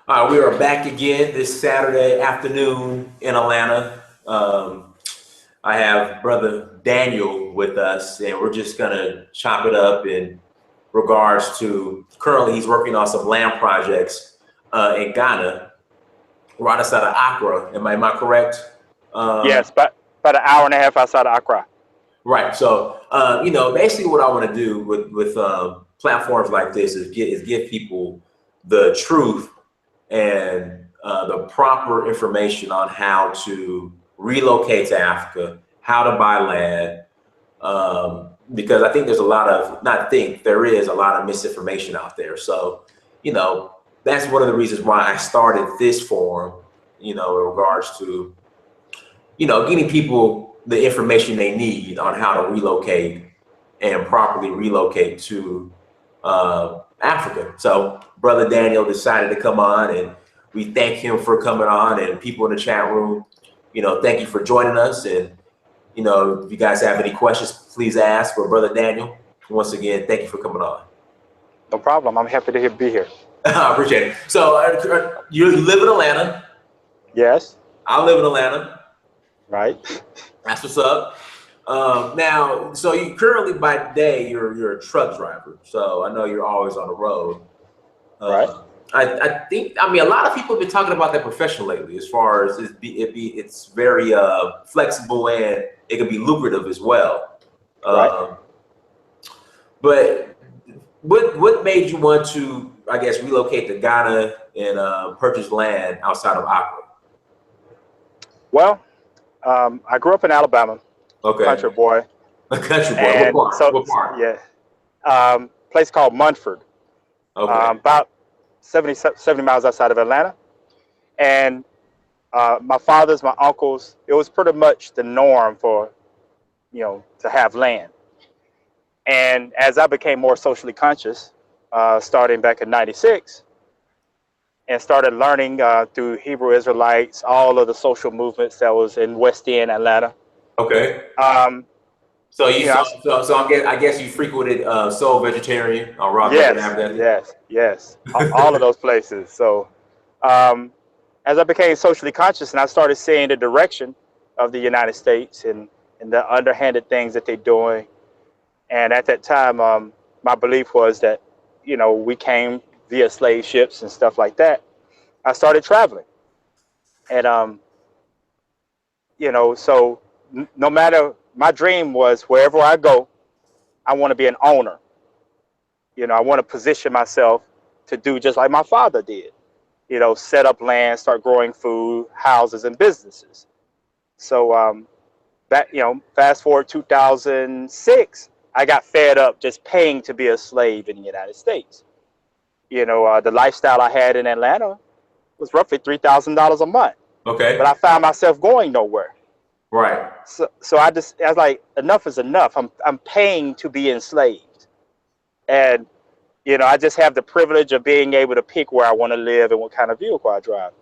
All right, we are back again this Saturday afternoon in Atlanta. I have Brother Daniel with us, and we're just gonna chop it up in regards to currently he's working on some land projects in Ghana, right outside of Accra. Am I correct? Yes, but about an hour and a half outside of Accra. Right. So, basically, what I want to do with platforms like this is give people the truth and the proper information on how to relocate to Africa, how to buy land, because I think there's a lot of not think there is a lot of misinformation out there. So, that's one of the reasons why I started this forum. In regards to getting people the information they need on how to relocate and properly relocate to Africa. So Brother Daniel decided to come on, and we thank him for coming on. And people in the chat room, thank you for joining us. And if you guys have any questions, please ask for Brother Daniel. Once again, thank you for coming on. No problem. I'm happy to be here. I appreciate it. So you live in Atlanta. Yes. I live in Atlanta. Right. That's what's up. Now, so you currently by day you're a truck driver, so I know you're always on the road. Right. I think a lot of people have been talking about that profession lately, as far as it's very flexible and it can be lucrative as well. Right. But what made you want to, I guess, relocate to Ghana and purchase land outside of Accra? Well, I grew up in Alabama. Okay. Country boy. A country boy. And what part? What part? Yeah. Place called Munford. Okay. About 70 miles outside of Atlanta. And my father's, my uncles, it was pretty much the norm for, to have land. And as I became more socially conscious, starting back in '96, and started learning through Hebrew Israelites, all of the social movements that was in West End, Atlanta. Okay. So I guess you frequented Soul Vegetarian on Rock Yes. All of those places. So as I became socially conscious and I started seeing the direction of the United States and the underhanded things that they're doing, and at that time, my belief was that, we came via slave ships and stuff like that. I started traveling. And, so no matter, my dream was wherever I go, I want to be an owner. I want to position myself to do just like my father did, set up land, start growing food, houses, and businesses. So fast forward 2006, I got fed up just paying to be a slave in the United States. The lifestyle I had in Atlanta was roughly $3,000 a month. Okay. But I found myself going nowhere. Right. So I was like, enough is enough. I'm paying to be enslaved. And, I just have the privilege of being able to pick where I want to live and what kind of vehicle I drive.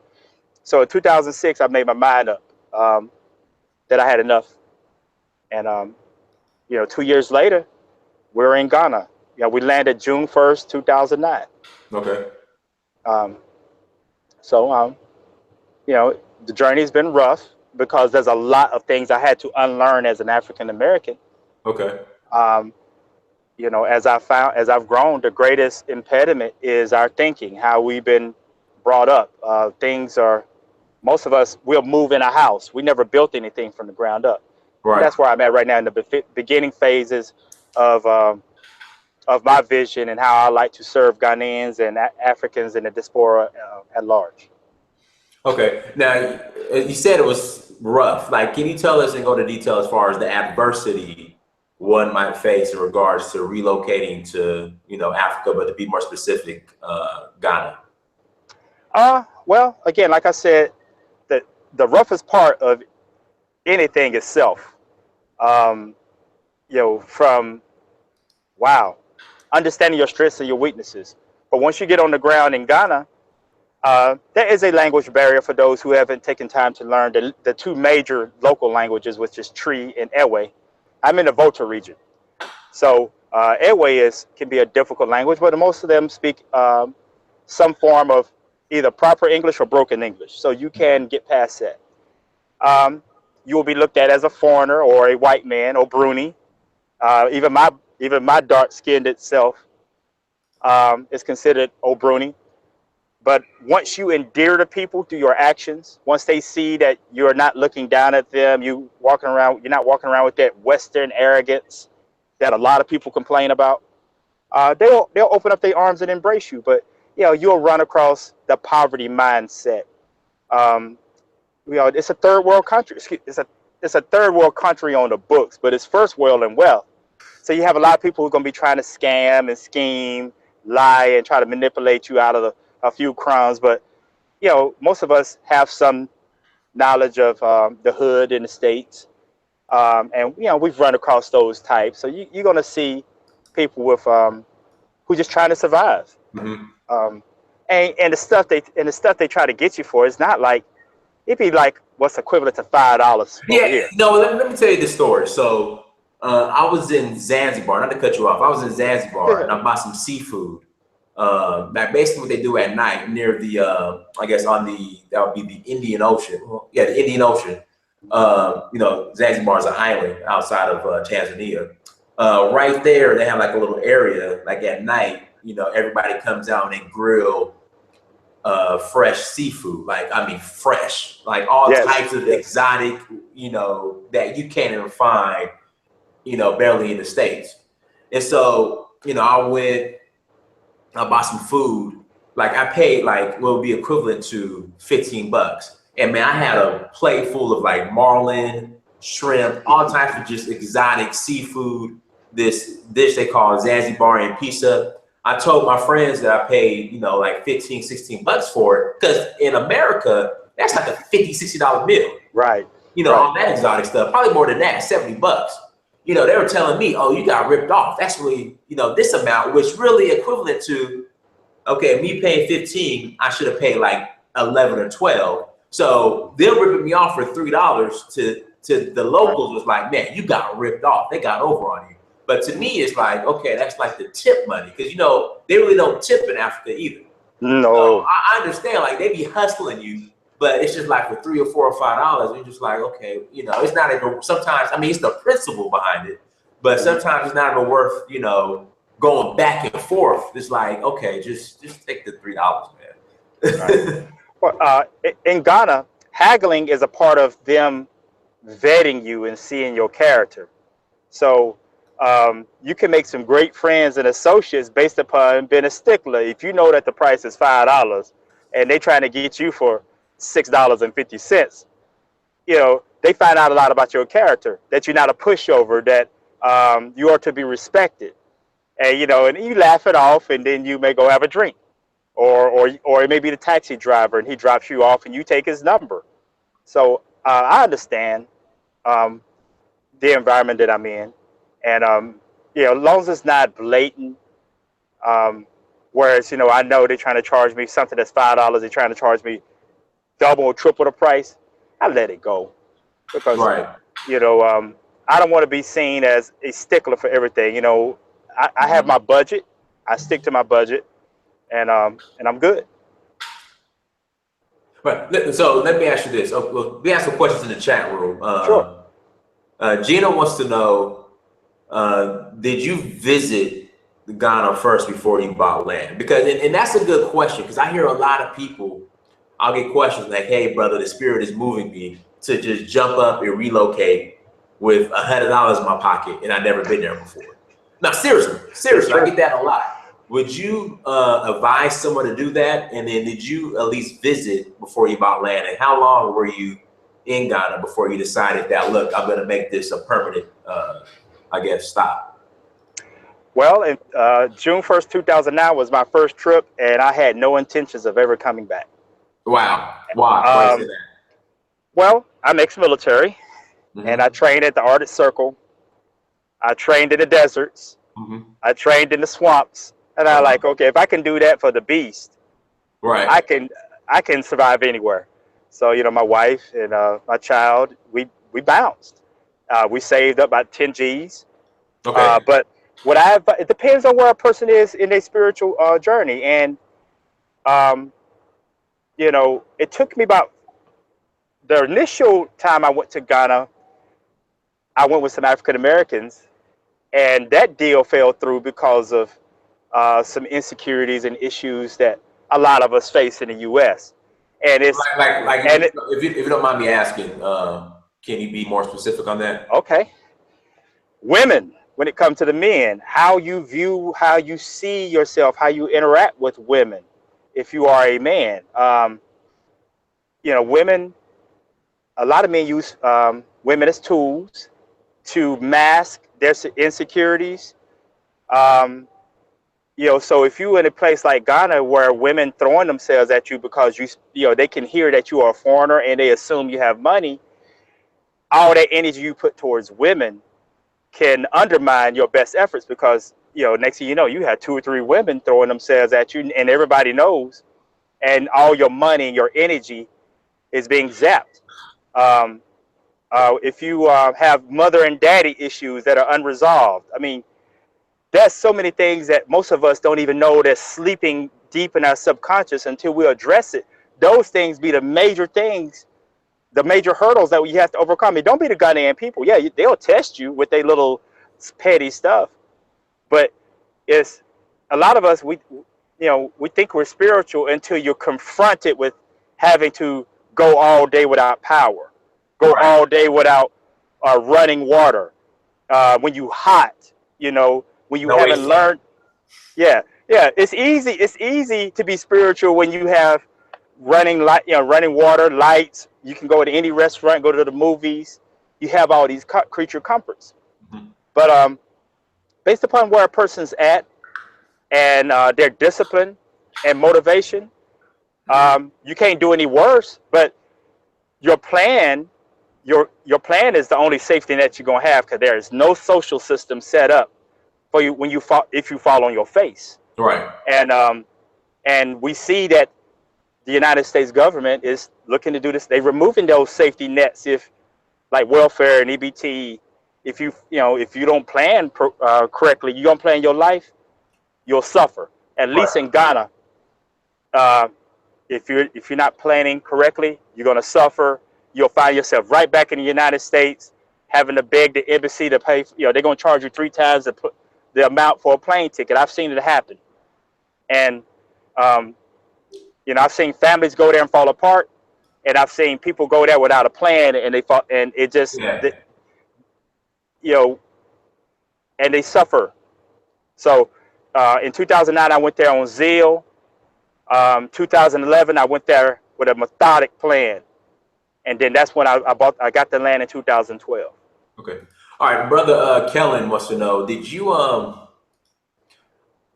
So in 2006, I made my mind up that I had enough. And, 2 years later, we're in Ghana. We landed June 1st, 2009. Okay. The journey's been rough because there's a lot of things I had to unlearn as an African American. Okay. As I've grown, the greatest impediment is our thinking, how we've been brought up. Most of us, we'll move in a house. We never built anything from the ground up. Right. That's where I'm at right now in the beginning phases of my vision and how I like to serve Ghanaians and Africans in the diaspora at large. Okay. Now, you said it was rough. Like, can you tell us and go into detail as far as the adversity one might face in regards to relocating to, Africa, but to be more specific, Ghana? Well, again, like I said, the roughest part of anything is self. Understanding your strengths and your weaknesses. But once you get on the ground in Ghana, there is a language barrier for those who haven't taken time to learn the two major local languages, which is Tree and Ewe. I'm in the Volta region. So Ewe can be a difficult language, but most of them speak some form of either proper English or broken English. So you can get past that. You will be looked at as a foreigner or a white man or bruni. Even my dark skinned itself is considered old bruni. But once you endear to people through your actions, once they see that you're not looking down at them, you're not walking around with that Western arrogance that a lot of people complain about. They'll open up their arms and embrace you. But you'll run across the poverty mindset. It's a third world country. It's a third world country on the books, but it's first world in wealth. So you have a lot of people who are going to be trying to scam and scheme, lie, and try to manipulate you out of a few crumbs. But most of us have some knowledge of the hood in the States, and we've run across those types. So you're going to see people with who just trying to survive. Mm-hmm. And the stuff they try to get you for is not like, it'd be like what's equivalent to $5 for a year. No, let me tell you the story. So I was in Zanzibar, not to cut you off. I was in Zanzibar and I bought some seafood. Like basically what they do at night near the I guess that would be the Indian Ocean. Well, yeah, the Indian Ocean. Zanzibar is an island outside of Tanzania. Right there, they have like a little area. Like at night, everybody comes out and they grill fresh seafood. Like I mean, fresh. Like all types of exotic. That you can't even find. Barely in the States. And so I bought some food. Like I paid like what would be equivalent to $15. And man, I had a plate full of like marlin, shrimp, all types of just exotic seafood. This dish they call Zanzibarian pizza. I told my friends that I paid, like $15-16 for it. Because in America, that's like a $50-60 meal. Right. All that exotic stuff, probably more than that, $70. They were telling me, oh, you got ripped off. That's really, this amount, which really equivalent to, okay, me paying 15, I should have paid like 11 or 12. So they're ripping me off for $3 to the locals was like, man, you got ripped off. They got over on you. But to me, it's like, okay, that's like the tip money. Because, they really don't tip in Africa either. No. So I understand, like, they be hustling you. But it's just like for $3 or $4 or $5, you're just like, okay, it's not even, sometimes, I mean, it's the principle behind it, but sometimes it's not even worth, going back and forth. It's like, okay, just take the $3, man. Right. Well, in Ghana, haggling is a part of them vetting you and seeing your character. So you can make some great friends and associates based upon being a stickler. If you know that the price is $5 and they trying to get you for $6.50, they find out a lot about your character, that you're not a pushover, that you are to be respected, and and you laugh it off, and then you may go have a drink, or it may be the taxi driver and he drops you off and you take his number. So I understand the environment that I'm in, and as long as it's not blatant, whereas I know they're trying to charge me something that's $5, they're trying to charge me double or triple the price, I let it go, because I don't want to be seen as a stickler for everything. I have my budget, I stick to my budget, and I'm good. Right. So let me ask you this. Well, we have some questions in the chat room. Sure. Gina wants to know, did you visit Ghana first before you bought land? Because and that's a good question, because I hear a lot of people. I'll get questions like, hey, brother, the spirit is moving me to just jump up and relocate with $100 in my pocket, and I've never been there before. Now, seriously, I get that a lot. Would you advise someone to do that? And then did you at least visit before you bought land? And how long were you in Ghana before you decided that, look, I'm going to make this a permanent, stop? Well, June 1st, 2009 was my first trip, and I had no intentions of ever coming back. Wow. Why? Why you say that? Well, I'm ex-military, and I trained at the Arctic Circle. I trained in the deserts. I trained in the swamps. And I like, okay, if I can do that for the beast, right, I can survive anywhere. So, my wife and my child, we bounced. We saved up about 10 G's. Okay. But it depends on where a person is in their spiritual journey. And you know, it took me about the initial time I went to Ghana. I went with some African Americans, and that deal fell through because of some insecurities and issues that a lot of us face in the U.S. And it's if you don't mind me asking, can you be more specific on that? okay. Women, when it comes to the men, how you view, how you see yourself, how you interact with women, if you are a man, you know, women. A lot of men use women as tools to mask their insecurities. Um, you know, so if you in a place like Ghana where women throwing themselves at you because you know, they can hear that you are a foreigner and they assume you have money, all that energy you put towards women can undermine your best efforts, because, you know, next thing you know, you have 2 or 3 women throwing themselves at you, and everybody knows, and all your money and your energy is being zapped. Um, if you have mother and daddy issues that are unresolved, I mean, there's so many things that most of us don't even know that's sleeping deep in our subconscious until we address it. Those things be the major things, the major hurdles that you have to overcome. It don't be the Ghanaian people. Yeah, they'll test you with their little petty stuff, but it's a lot of us. We think we're spiritual until you're confronted with having to go all day without power, go all day without running water. When you hot, you know, when you haven't learned. Yeah, yeah. It's easy. It's easy to be spiritual when you have running light, you know, running water, lights. You can go to any restaurant, go to the movies. You have all these creature comforts. Mm-hmm. But based upon where a person's at and their discipline and motivation, you can't do any worse. But your plan, your plan is the only safety net you're gonna have, because there is no social system set up for you when you fall, if you fall on your face. Right. And we see that the United States government is looking to do this. They're removing those safety nets, if like welfare and EBT. If if you don't plan correctly, you don't plan your life, you'll suffer. At least in Ghana, if you're not planning correctly, you're gonna suffer. You'll find yourself right back in the United States, having to beg the embassy to pay. You know, they're gonna charge you 3 times the amount for a plane ticket. I've seen it happen, and you know, I've seen families go there and fall apart, and I've seen people go there without a plan, and they fall, and it just, you know, and they suffer. So in 2009, I went there on zeal. 2011, I went there with a methodic plan, and then that's when I got the land in 2012. Okay. All right, brother. Kellen wants to know: did you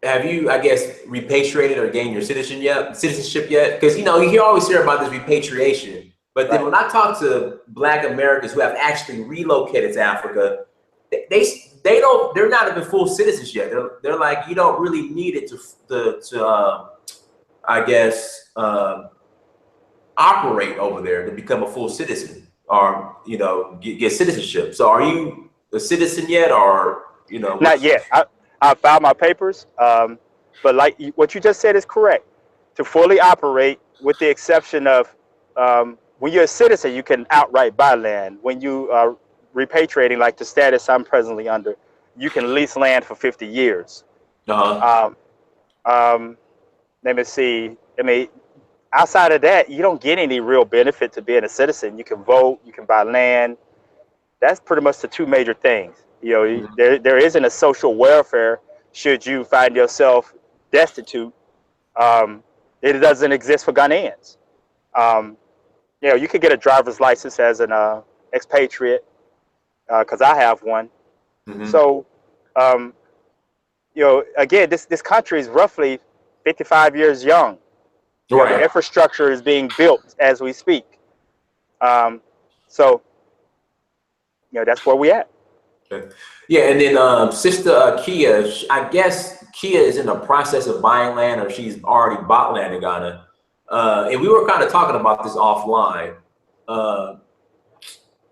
have you, I guess, repatriated or gained your citizenship yet? Because you know you always hear about this repatriation, but then when I talk to Black Americans who have actually relocated to Africa, they're not even full citizens yet. They're like, you don't really need it to I guess operate over there to become a full citizen, or you know, get citizenship. So are you a citizen yet, or you know? Not yet. I filed my papers, but like what you just said is correct. To fully operate, with the exception of when you're a citizen, you can outright buy land. When you are repatriating, like the status I'm presently under, you can lease land for 50 years. Let me see. I mean, outside of that, you don't get any real benefit to being a citizen. You can vote, you can buy land. That's pretty much the 2 major things. You know, there isn't a social welfare should you find yourself destitute. It doesn't exist for Ghanaians. You know, you could get a driver's license as an expatriate, because I have one. So, you know, again, this country is roughly 55 years young. You know, the infrastructure is being built as we speak. So, you know, that's where we at. Yeah, and then Sister Kia, I guess Kia is in the process of buying land, or she's already bought land in Ghana. And we were kind of talking about this offline.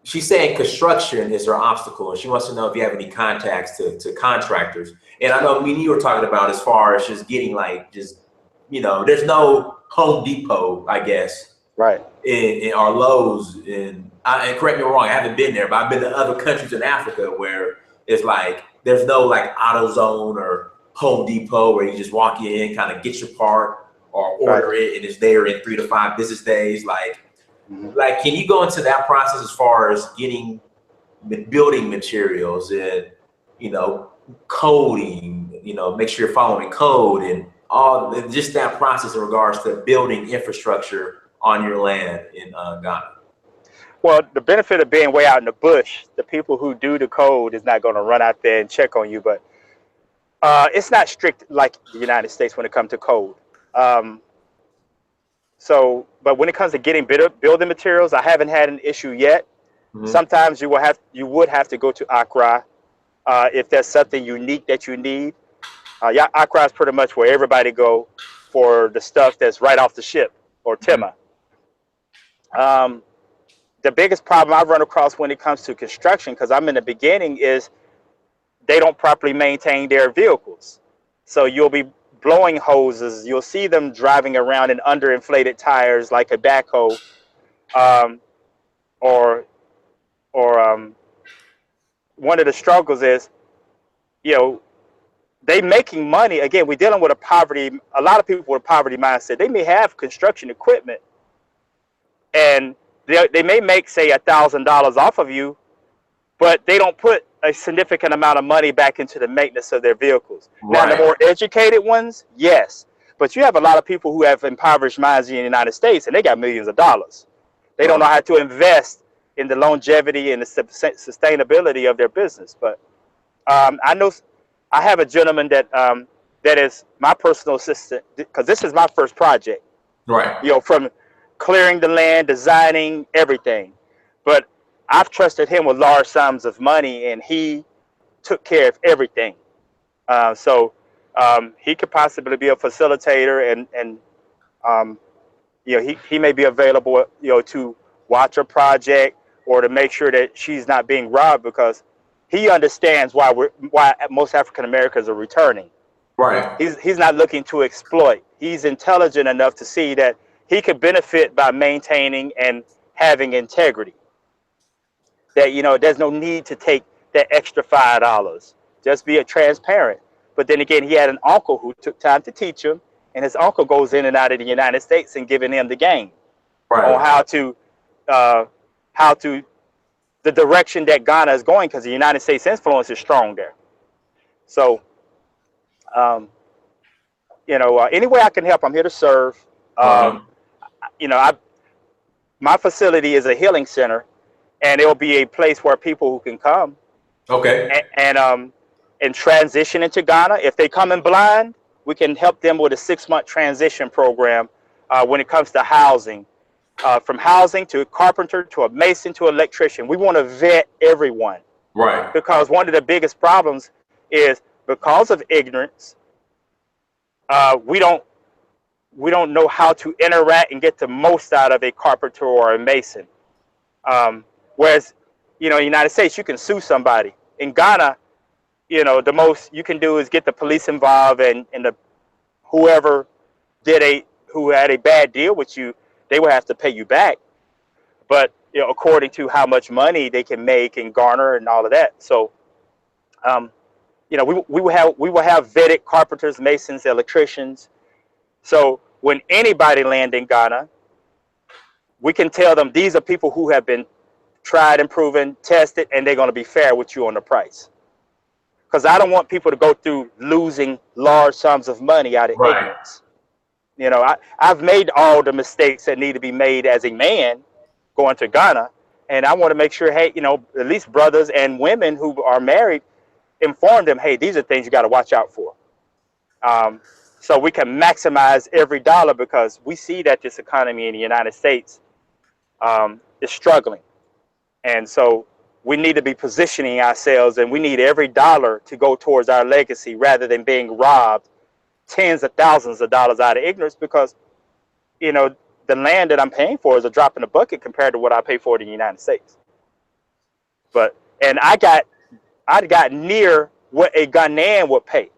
She's saying construction is her obstacle, and she wants to know if you have any contacts to contractors. And I know me and you were talking about as far as just getting like, just, you know, there's no Home Depot, I guess, Right. in our Lowe's, and correct me if I'm wrong, I haven't been there, but I've been to other countries in Africa where it's like there's no like AutoZone or Home Depot where you just walk in, kind of get your part or Right. order it, and it's there in 3 to 5 business days. Mhm. Like, can you go into that process as far as getting building materials and, you know, coding, you know, make sure you're following code and all just that process in regards to building infrastructure on your land in Ghana? Well, the benefit of being way out in the bush, the people who do the code is not going to run out there and check on you, but it's not strict like the United States when it comes to code. Um, but when it comes to getting building materials, I haven't had an issue yet. Mm-hmm. Sometimes you would have to go to Accra if there's something unique that you need. Yeah, Accra is pretty much where everybody go for the stuff that's right off the ship or timber. Um, the biggest problem I've run across when it comes to construction, because I'm in the beginning, is they don't properly maintain their vehicles. So you'll be blowing hoses. You'll see them driving around in underinflated tires like a backhoe, um, or one of the struggles is, you know, they making money. Again, we're dealing with a lot of people with a poverty mindset. They may have construction equipment and they may make, say, $1,000 off of you, but they don't put a significant amount of money back into the maintenance of their vehicles. Right. Now, the more educated ones, yes. But you have a lot of people who have impoverished minds in the United States, and they got millions of dollars. They don't know how to invest in the longevity and the sustainability of their business. But I know I have a gentleman that is my personal assistant, because this is my first project. Right. You know, from clearing the land, designing, everything. But I've trusted him with large sums of money, and he took care of everything. So he could possibly be a facilitator, and you know, he may be available, you know, to watch a project or to make sure that she's not being robbed, because he understands why most African Americans are returning. Right. He's not looking to exploit. He's intelligent enough to see that he could benefit by maintaining and having integrity. That, you know, there's no need to take that extra $5. Just be a transparent. But then again, he had an uncle who took time to teach him, and his uncle goes in and out of the United States and giving him the game on how to the direction that Ghana is going, because the United States influence is strong there. So, you know, any way I can help, I'm here to serve. You know, my facility is a healing center, and it'll be a place where people who can come, Okay. and transition into Ghana. If they come in blind, we can help them with a 6-month transition program when it comes to housing. From housing to a carpenter to a mason to an electrician. We want to vet everyone. Right. Because one of the biggest problems is, because of ignorance, we don't know how to interact and get the most out of a carpenter or a mason. Whereas, you know, in the United States, you can sue somebody. In Ghana, you know, the most you can do is get the police involved, and whoever who had a bad deal with you, they will have to pay you back. But, you know, according to how much money they can make and garner and all of that. So, you know, we will have vetted carpenters, masons, electricians. So when anybody land in Ghana, we can tell them these are people who have been tried and proven, tested, and they're going to be fair with you on the price. Because I don't want people to go through losing large sums of money out of ignorance. You know, I've made all the mistakes that need to be made as a man going to Ghana, and I want to make sure, hey, you know, at least brothers and women who are married, inform them, hey, these are things you got to watch out for. So we can maximize every dollar, because we see that this economy in the United States is struggling. And so we need to be positioning ourselves, and we need every dollar to go towards our legacy rather than being robbed tens of thousands of dollars out of ignorance, because, you know, the land that I'm paying for is a drop in the bucket compared to what I pay for in the United States. And I got near what a Ghanaian would pay,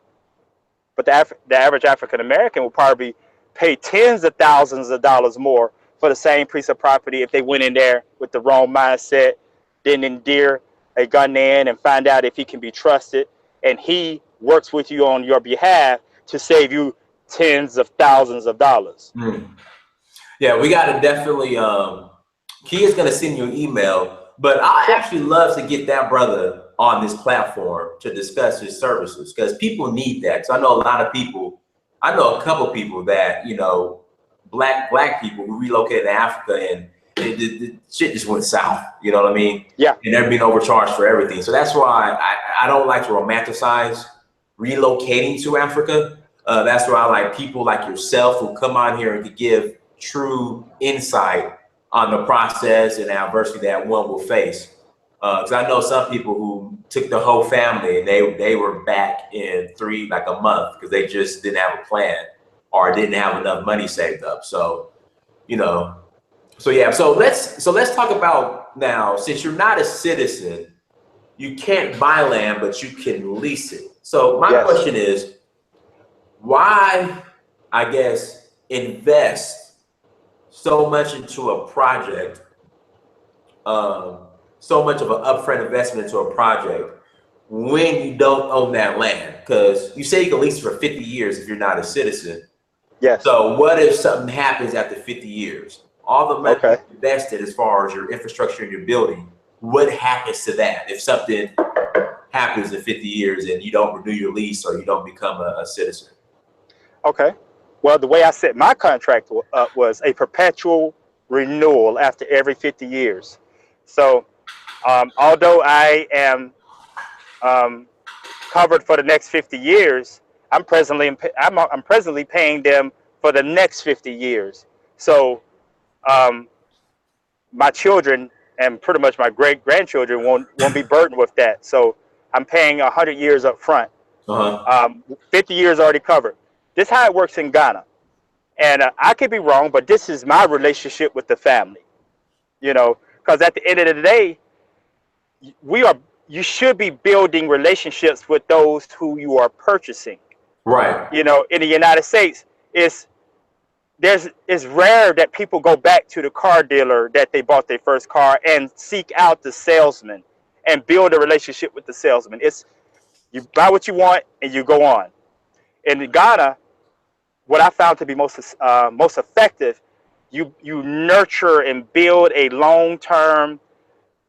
but the average African American will probably be pay tens of thousands of dollars more for the same piece of property if they went in there with the wrong mindset, didn't endear a gunman and find out if he can be trusted, and he works with you on your behalf to save you tens of thousands of dollars. Yeah, we got to definitely, Key is going to send you an email, but I actually love to get that brother on this platform to discuss his services, because people need that. So I know a lot of people, I know a couple people that, you know, black people who relocated to Africa, and the shit just went south, you know what I mean? Yeah. And they're being overcharged for everything. So that's why I don't like to romanticize relocating to Africa. That's why I like people like yourself who come on here and to give true insight on the process and the adversity that one will face. Because I know some people who took the whole family and they were back in like a month because they just didn't have a plan or didn't have enough money saved up. So, you know, so yeah, so let's talk about now, since you're not a citizen, you can't buy land, but you can lease it. So my question is, why, I guess, invest so much into a project, so much of an upfront investment into a project when you don't own that land? Because you say you can lease it for 50 years if you're not a citizen. Yes. So what if something happens after 50 years? All the money you invested as far as your infrastructure and your building, what happens to that if something happens in 50 years and you don't renew your lease or you don't become a citizen? Okay. Well, the way I set my contract up was a perpetual renewal after every 50 years. So although I am covered for the next 50 years, I'm presently paying them for the next 50 years. So my children and pretty much my great grandchildren won't be burdened with that. So I'm paying 100 years up front. 50 years already covered. This is how it works in Ghana. And I could be wrong, but this is my relationship with the family. You know, because at the end of the day, you should be building relationships with those who you are purchasing. Right. You know, in the United States, it's rare that people go back to the car dealer that they bought their first car and seek out the salesman and build a relationship with the salesman. It's you buy what you want and you go on. In Ghana, what I found to be most effective, you nurture and build a long-term,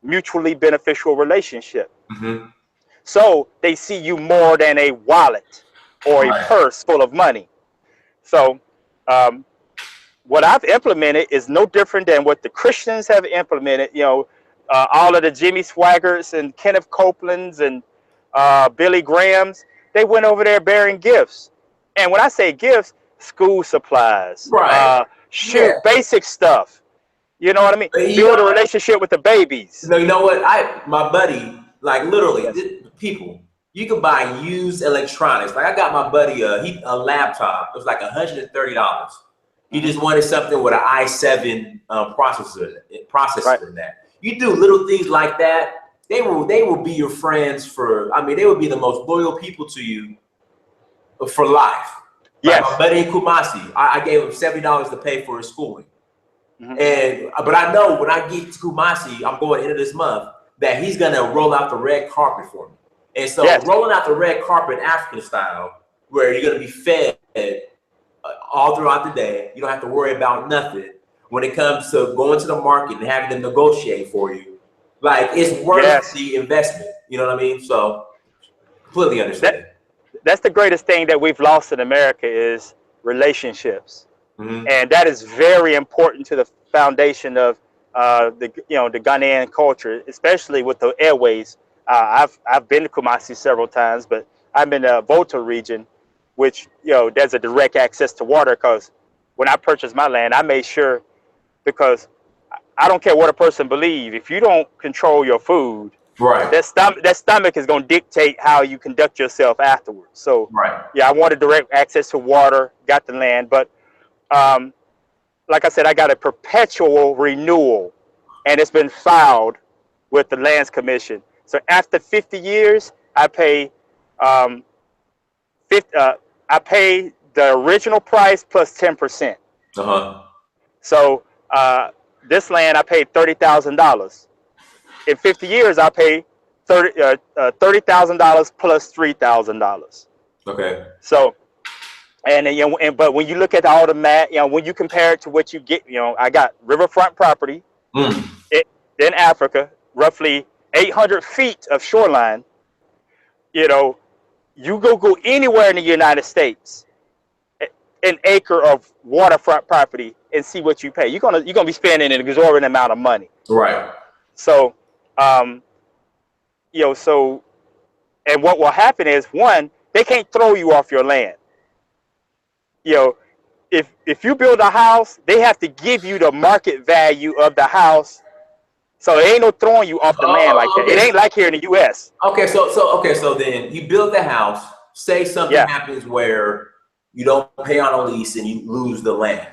mutually beneficial relationship. So they see you more than a wallet or a purse full of money. So what I've implemented is no different than what the Christians have implemented. You know, all of the Jimmy Swaggart and Kenneth Copelands and Billy Grahams, they went over there bearing gifts. And when I say gifts, school supplies, basic stuff. You know what I mean? Build a relationship with the babies. No, you know what? My buddy, like literally, people, you can buy used electronics. Like I got my buddy a laptop. It was like $130. He just wanted something with an i7 processor in that. You do little things like that, they will be your friends for. I mean, they will be the most loyal people to you for life. Like my buddy in Kumasi, I gave him $70 to pay for his schooling. But I know when I get to Kumasi, I'm going into this month, that he's gonna roll out the red carpet for me. And so rolling out the red carpet African style, where you're gonna be fed all throughout the day, you don't have to worry about nothing. When it comes to going to the market and having them negotiate for you, like it's worth the investment. You know what I mean? So completely understand. That's the greatest thing that we've lost in America is relationships. And that is very important to the foundation of the Ghanaian culture, especially with the airways. I've been to Kumasi several times, but I'm in the Volta region, which there's a direct access to water. Because when I purchased my land, I made sure, because I don't care what a person believes, if you don't control your food, that stomach is going to dictate how you conduct yourself afterwards. So I wanted direct access to water, got the land, but like I said, I got a perpetual renewal, and it's been filed with the Lands Commission. So after 50 years, I pay the original price plus 10%. So this land I paid $30,000. In 50 years, I pay $30,000 plus $3,000. Okay. So, and you know, but when you look at all the math, you know, when you compare it to what you get, you know, I got riverfront property in Africa, roughly 800 feet of shoreline. You know, you go anywhere in the United States, an acre of waterfront property, and see what you pay. You're gonna be spending an exorbitant amount of money. Right. So, you know, so, and what will happen is, one, they can't throw you off your land. You know, if you build a house, they have to give you the market value of the house. So there ain't no throwing you off the land like that. It ain't like here in the U.S. Okay, so then you build the house. Say something happens where you don't pay on a lease and you lose the land.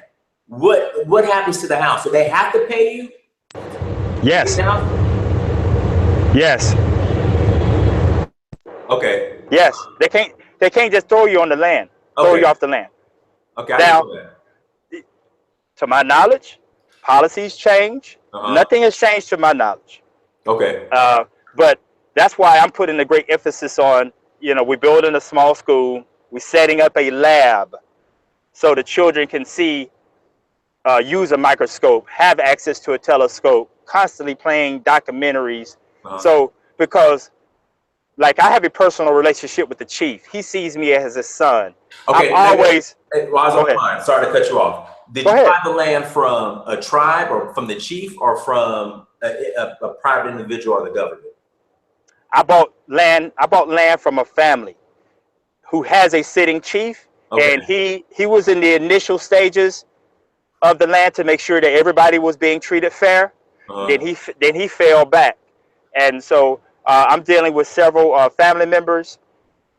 What happens to the house? So they have to pay you? Yes. Yes. Okay. Yes. They can't just throw you on the land. Throw you off the land. Okay. Now, to my knowledge, policies change. Nothing has changed to my knowledge. Okay. But that's why I'm putting a great emphasis on, you know, we're building a small school. We're setting up a lab so the children can see, use a microscope, have access to a telescope, constantly playing documentaries. So, because like I have a personal relationship with the chief. He sees me as his son. Okay. I'm always. Sorry to cut you off. Did you buy the land from a tribe or from the chief or from a private individual or the government? I bought land from a family who has a sitting chief, and he was in the initial stages of the land to make sure that everybody was being treated fair. Then he fell back, and so I'm dealing with several family members.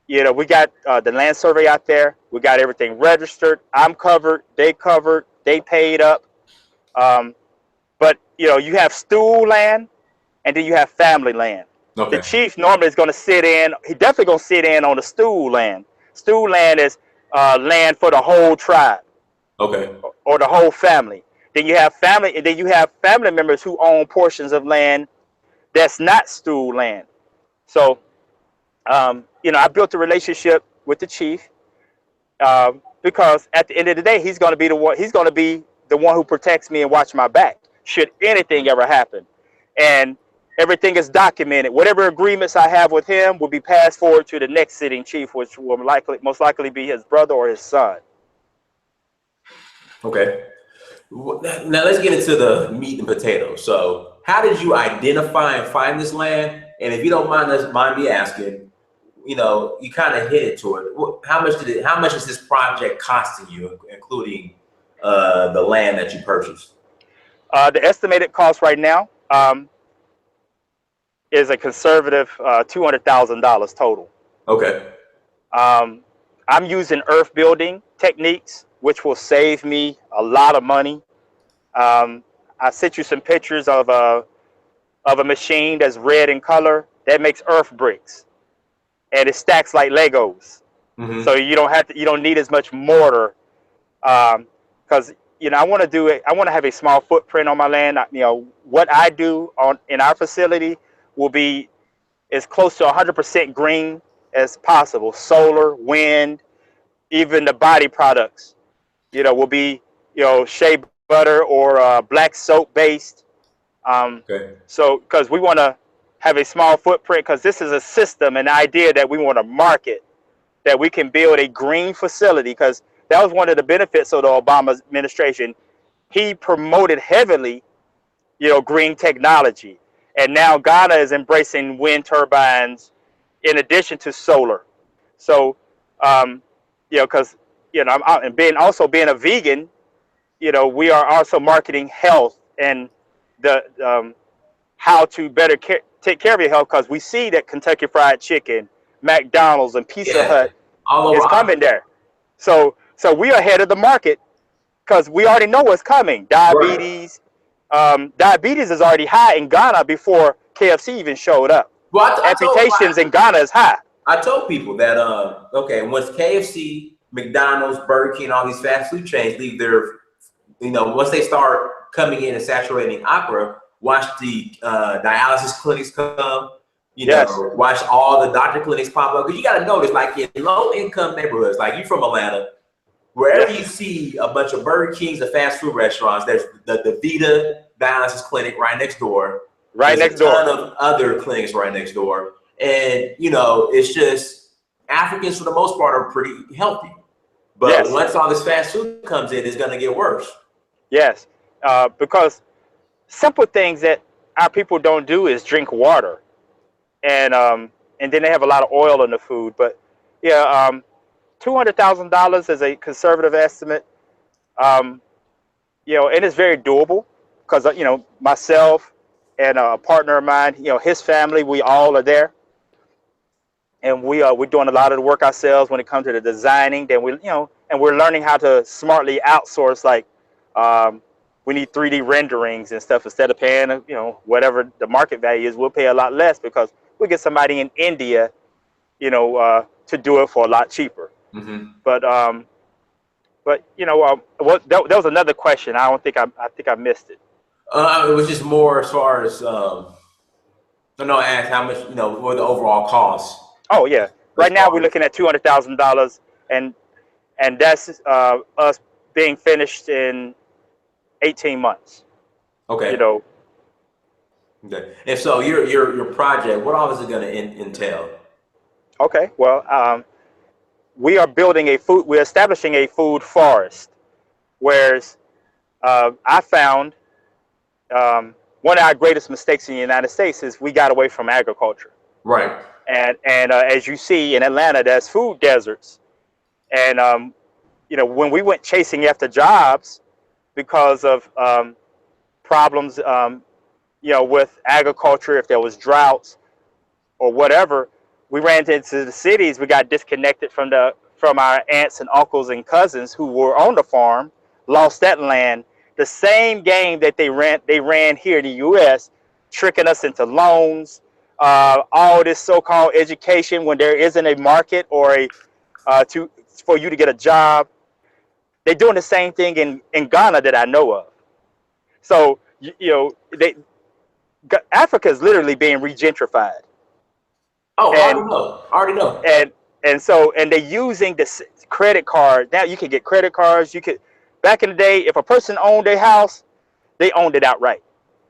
You know, we got the land survey out there. We got everything registered. I'm covered. They paid up. But you know, you have stool land, and then you have family land. The chief normally is going to sit in. He definitely going to sit in on the stool land. Stool land is land for the whole tribe. Or the whole family. Then you have family, and then you have family members who own portions of land that's not stool land. So, you know, I built a relationship with the chief because at the end of the day, he's going to be the one. He's going to be the one who protects me and watch my back should anything ever happen. And everything is documented. Whatever agreements I have with him will be passed forward to the next sitting chief, which will most likely be his brother or his son. Okay. Now let's get into the meat and potatoes. So how did you identify and find this land? And if you don't mind me asking, you know, you kind of hit it to it. How much is this project costing you, including the land that you purchased? The estimated cost right now is a conservative $200,000 total. Okay. I'm using earth building techniques, which will save me a lot of money. I sent you some pictures of a machine that's red in color that makes earth bricks, and it stacks like Legos. So you don't need as much mortar, because you know I want to have a small footprint on my land. You know what I do in our facility will be as close to 100% green as possible. Solar, wind, even the body products, you know, will be, you know, shea butter or black soap based. So because we want to have a small footprint, because this is a system, an idea that we want to market, that we can build a green facility, because that was one of the benefits of the Obama administration. He promoted heavily, you know, green technology. And now Ghana is embracing wind turbines in addition to solar. So, you know, because, you know, and being a vegan, you know, we are also marketing health and the how to better take care of your health, because we see that Kentucky Fried Chicken, McDonald's, and Pizza Hut is coming there. So we are ahead of the market because we already know what's coming. Diabetes. Diabetes is already high in Ghana before KFC even showed up. Well, amputations in Ghana is high. I told people that once KFC McDonald's, Burger King, all these fast food chains leave their, once they start coming in and saturating opera, watch the dialysis clinics come, watch all the doctor clinics pop up. Because you got to notice, like in low income neighborhoods, like you from Atlanta, wherever you see a bunch of Burger Kings and fast food restaurants, there's the Vita dialysis clinic right next door. There's a ton of other clinics right next door. And, it's just Africans for the most part are pretty healthy. But once all this fast food comes in, it's going to get worse. Yes, because simple things that our people don't do is drink water. And then they have a lot of oil in the food. But, yeah, $200,000 is a conservative estimate. And it's very doable because, myself and a partner of mine, his family, we all are there. And we're doing a lot of the work ourselves when it comes to the designing. Then and we're learning how to smartly outsource. Like we need 3D renderings and stuff instead of paying whatever the market value is. We'll pay a lot less because we get somebody in India, to do it for a lot cheaper. Mm-hmm. But that was another question. I think I missed it. It was just more as far as I asked how much what the overall cost. Oh yeah, right now we're looking at $200,000, and that's us being finished in 18 months. Okay. Okay. And so your project, what all is it going to entail? Okay. Well, we're establishing a food forest, whereas I found one of our greatest mistakes in the United States is we got away from agriculture. Right. And as you see in Atlanta, there's food deserts. And, when we went chasing after jobs because of problems, with agriculture, if there was droughts or whatever, we ran into the cities. We got disconnected from our aunts and uncles and cousins who were on the farm, lost that land. The same game that they ran here in the U.S., tricking us into loans, all this so-called education when there isn't a market or for you to get a job. They're doing the same thing in Ghana that I know of. So Africa is literally being regentrified. Oh, I already know. And they're using the credit card. Now you can get credit cards. Back in the day, if a person owned a house, they owned it outright.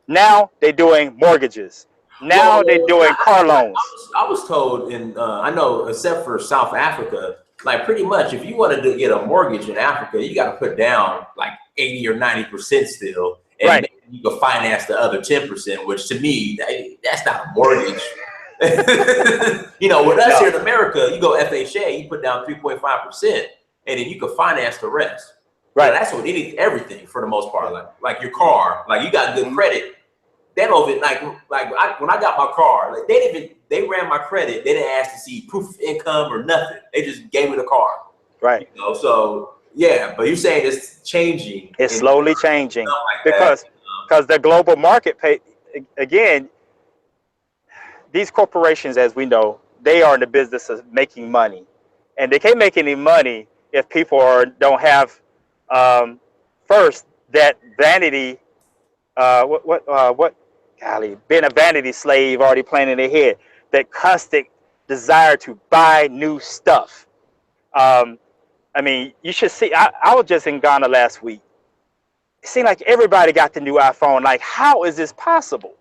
Now they're doing mortgages. Now they're doing car loans. I was told I know, except for South Africa, like pretty much if you wanted to get a mortgage in Africa, you got to put down like 80 or 90% still. And maybe you can finance the other 10%, which to me, that's not a mortgage. With us here in America, you go FHA, you put down 3.5%, and then you can finance the rest. Right. That's what everything for the most part. Like your car, like you got good credit. They don't even when I got my car, like they ran my credit. They didn't ask to see proof of income or nothing. They just gave me the car. Right. So yeah, but you're saying it's changing. It's slowly changing because the global market again. These corporations, as we know, they are in the business of making money, and they can't make any money if people don't have first that vanity. Being a vanity slave already playing in their head. That constant desire to buy new stuff. You should see. I was just in Ghana last week. It seemed like everybody got the new iPhone. Like, how is this possible?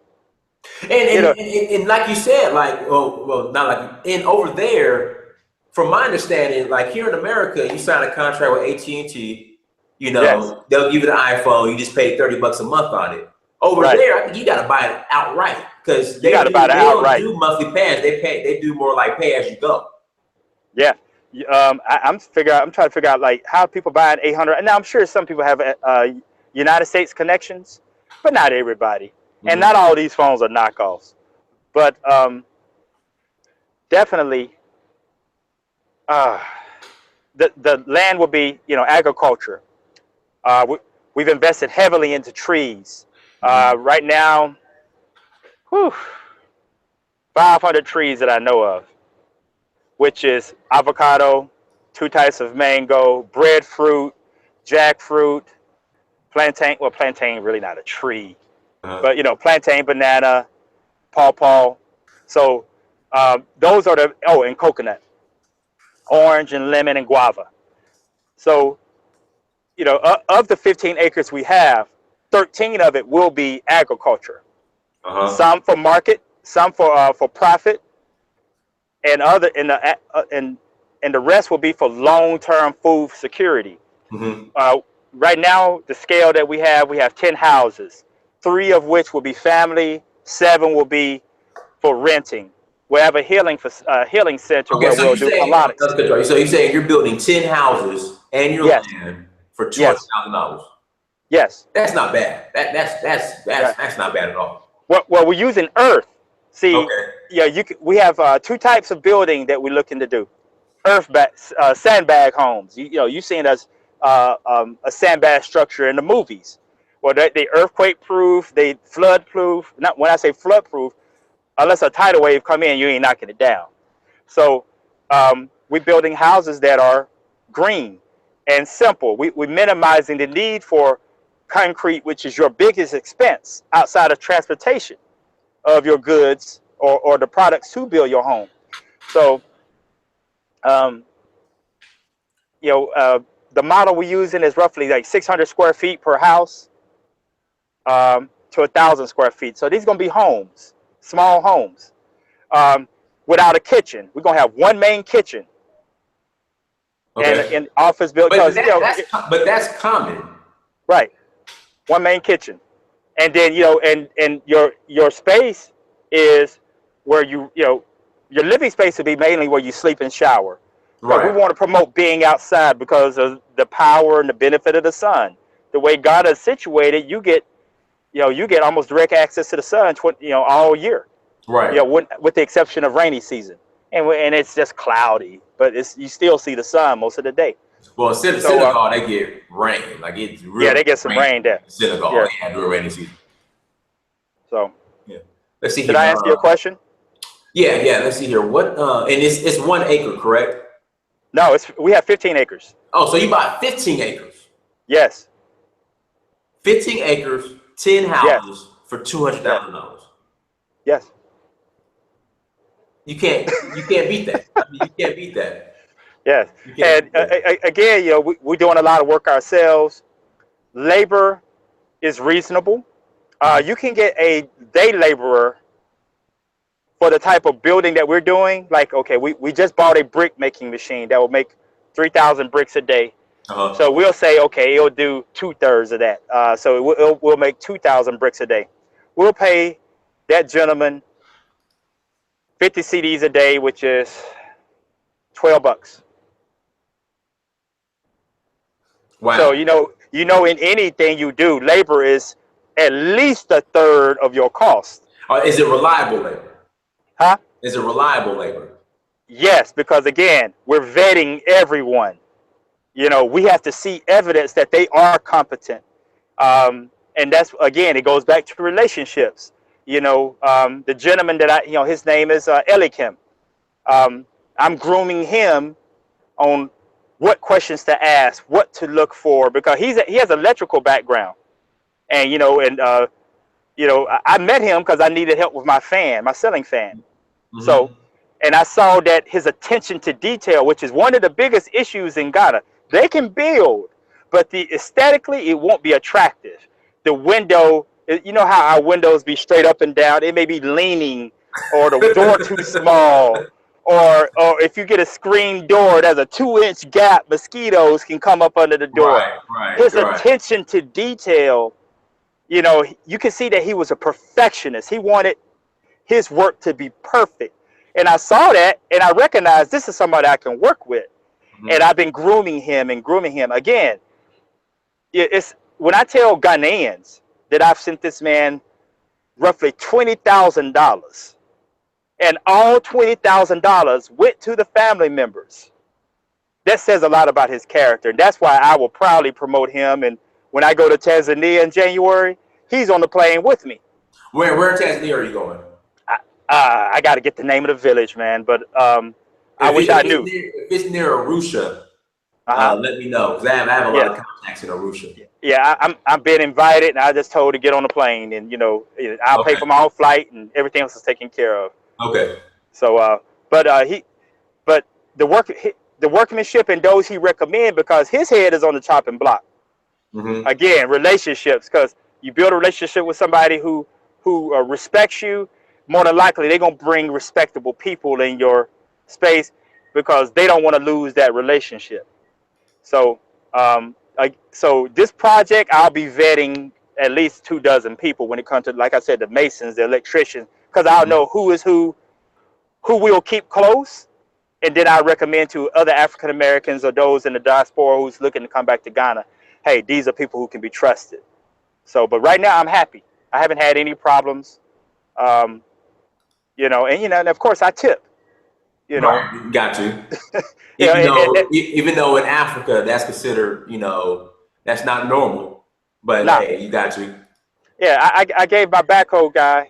And like you said, over there, from my understanding, like here in America, you sign a contract with AT&T, they'll give you the iPhone, you just pay $30 a month on it. Over there, I think you got to buy it outright because they don't do monthly pass. They do more like pay as you go. Yeah. I'm trying to figure out like how people buy an 800. Now I'm sure some people have United States connections, but not everybody. And not all these phones are knockoffs, but definitely the land will be, agriculture. We've invested heavily into trees. Right now, 500 trees that I know of, which is avocado, 2 types of mango, breadfruit, jackfruit, plantain. Well, plantain really not a tree, but you know, plantain, banana, pawpaw. So those are the, oh, and coconut, orange and lemon and guava. So, you know, of the 15 acres we have, 13 of it will be agriculture. Some for market, some for profit, and and the rest will be for long-term food security. Right now, the scale that we have 10 houses, 3 of which will be family, 7 will be for renting. We have a healing center where so we'll do colonics. So you're saying you're building 10 houses and your land for $200,000. Yes. That's not bad. That's not bad at all. Well, we're using earth. See, yeah, we have 2 types of building that we're looking to do. Sandbag homes. You know, you've seen us a sandbag structure in the movies. Well, they earthquake proof, they flood proof. Not when I say flood proof, unless a tidal wave come in, you ain't knocking it down. So we're building houses that are green and simple. We're minimizing the need for concrete, which is your biggest expense outside of transportation of your goods or the products to build your home. So, you know, the model we're using is roughly like 600 square feet per house to 1,000 square feet. So these are going to be homes, small homes, without a kitchen. We're going to have 1 main kitchen and an office built. But that's common. Right. 1 main kitchen. And then, you know, and your space is where you know, your living space will be mainly where you sleep and shower. Right. We want to promote being outside because of the power and the benefit of the sun. The way God is situated, you get almost direct access to the sun, you know, all year. Right. You know, with the exception of rainy season, and it's just cloudy, but you still see the sun most of the day. Well, in Senegal, they get rain. Like it's really they get some rain there. Senegal, during rainy season. So, let's see. Did I answer your question? Yeah. Let's see here. What? And it's 1 acre, correct? No, we have 15 acres. Oh, so you bought 15 acres? Yes. 15 acres, 10 houses for $200,000. Yes. You can't beat that. I mean, you can't beat that. Yes. And again, you know, we're doing a lot of work ourselves. Labor is reasonable. You can get a day laborer for the type of building that we're doing. Like, okay, we just bought a brick making machine that will make 3,000 bricks a day. So we'll say, okay, it'll do 2/3 of that. So we'll make 2,000 bricks a day. We'll pay that gentleman 50 CDs a day, which is $12. Wow. So you know, in anything you do, labor is at least 1/3 of your cost. Is it reliable labor? Huh? Is it reliable labor? Yes, because again, we're vetting everyone. You know, we have to see evidence that they are competent. And that's, again, it goes back to relationships. You know, the gentleman that his name is Elikim. I'm grooming him on what questions to ask, what to look for, because he has an electrical background. And, I met him because I needed help with my ceiling fan. Mm-hmm. So, and I saw that his attention to detail, which is one of the biggest issues in Ghana, they can build, but aesthetically, it won't be attractive. The window, you know how our windows be straight up and down, it may be leaning, or the door too small, or if you get a screen door, there's a 2-inch gap, mosquitoes can come up under the door. His attention to detail, you know, you can see that he was a perfectionist. He wanted his work to be perfect. And I saw that, and I recognized this is somebody I can work with. Mm-hmm. And I've been grooming him. Again, it's when I tell Ghanaians that I've sent this man roughly $20,000, and all $20,000 went to the family members. That says a lot about his character. And that's why I will proudly promote him. And when I go to Tanzania in January, he's on the plane with me. Where in Tanzania are you going? I got to get the name of the village, man. But I wish I knew. If it's near Arusha, let me know, because I have a lot Yeah. of contacts in Arusha. Yeah, I'm being invited, and I just told to get on the plane, and I'll pay Okay. for my own flight, and everything else is taken care of. Okay. So, but the workmanship and those he recommend, because his head is on the chopping block. Mm-hmm. Again, relationships, because you build a relationship with somebody who respects you, more than likely they're gonna bring respectable people in your space because they don't want to lose that relationship. So, so this project, I'll be vetting at least 24 people when it comes to, like I said, the masons, the electricians, because I'll Mm-hmm. know who is who we'll keep close, and then I recommend to other African Americans or those in the diaspora who's looking to come back to Ghana, hey, these are people who can be trusted. So, but right now I'm happy. I haven't had any problems. Um, and of course I tip. Right. Got you. You know, Even though in Africa that's considered, that's not normal. But nah, hey, you got you. yeah, I gave my backhoe guy.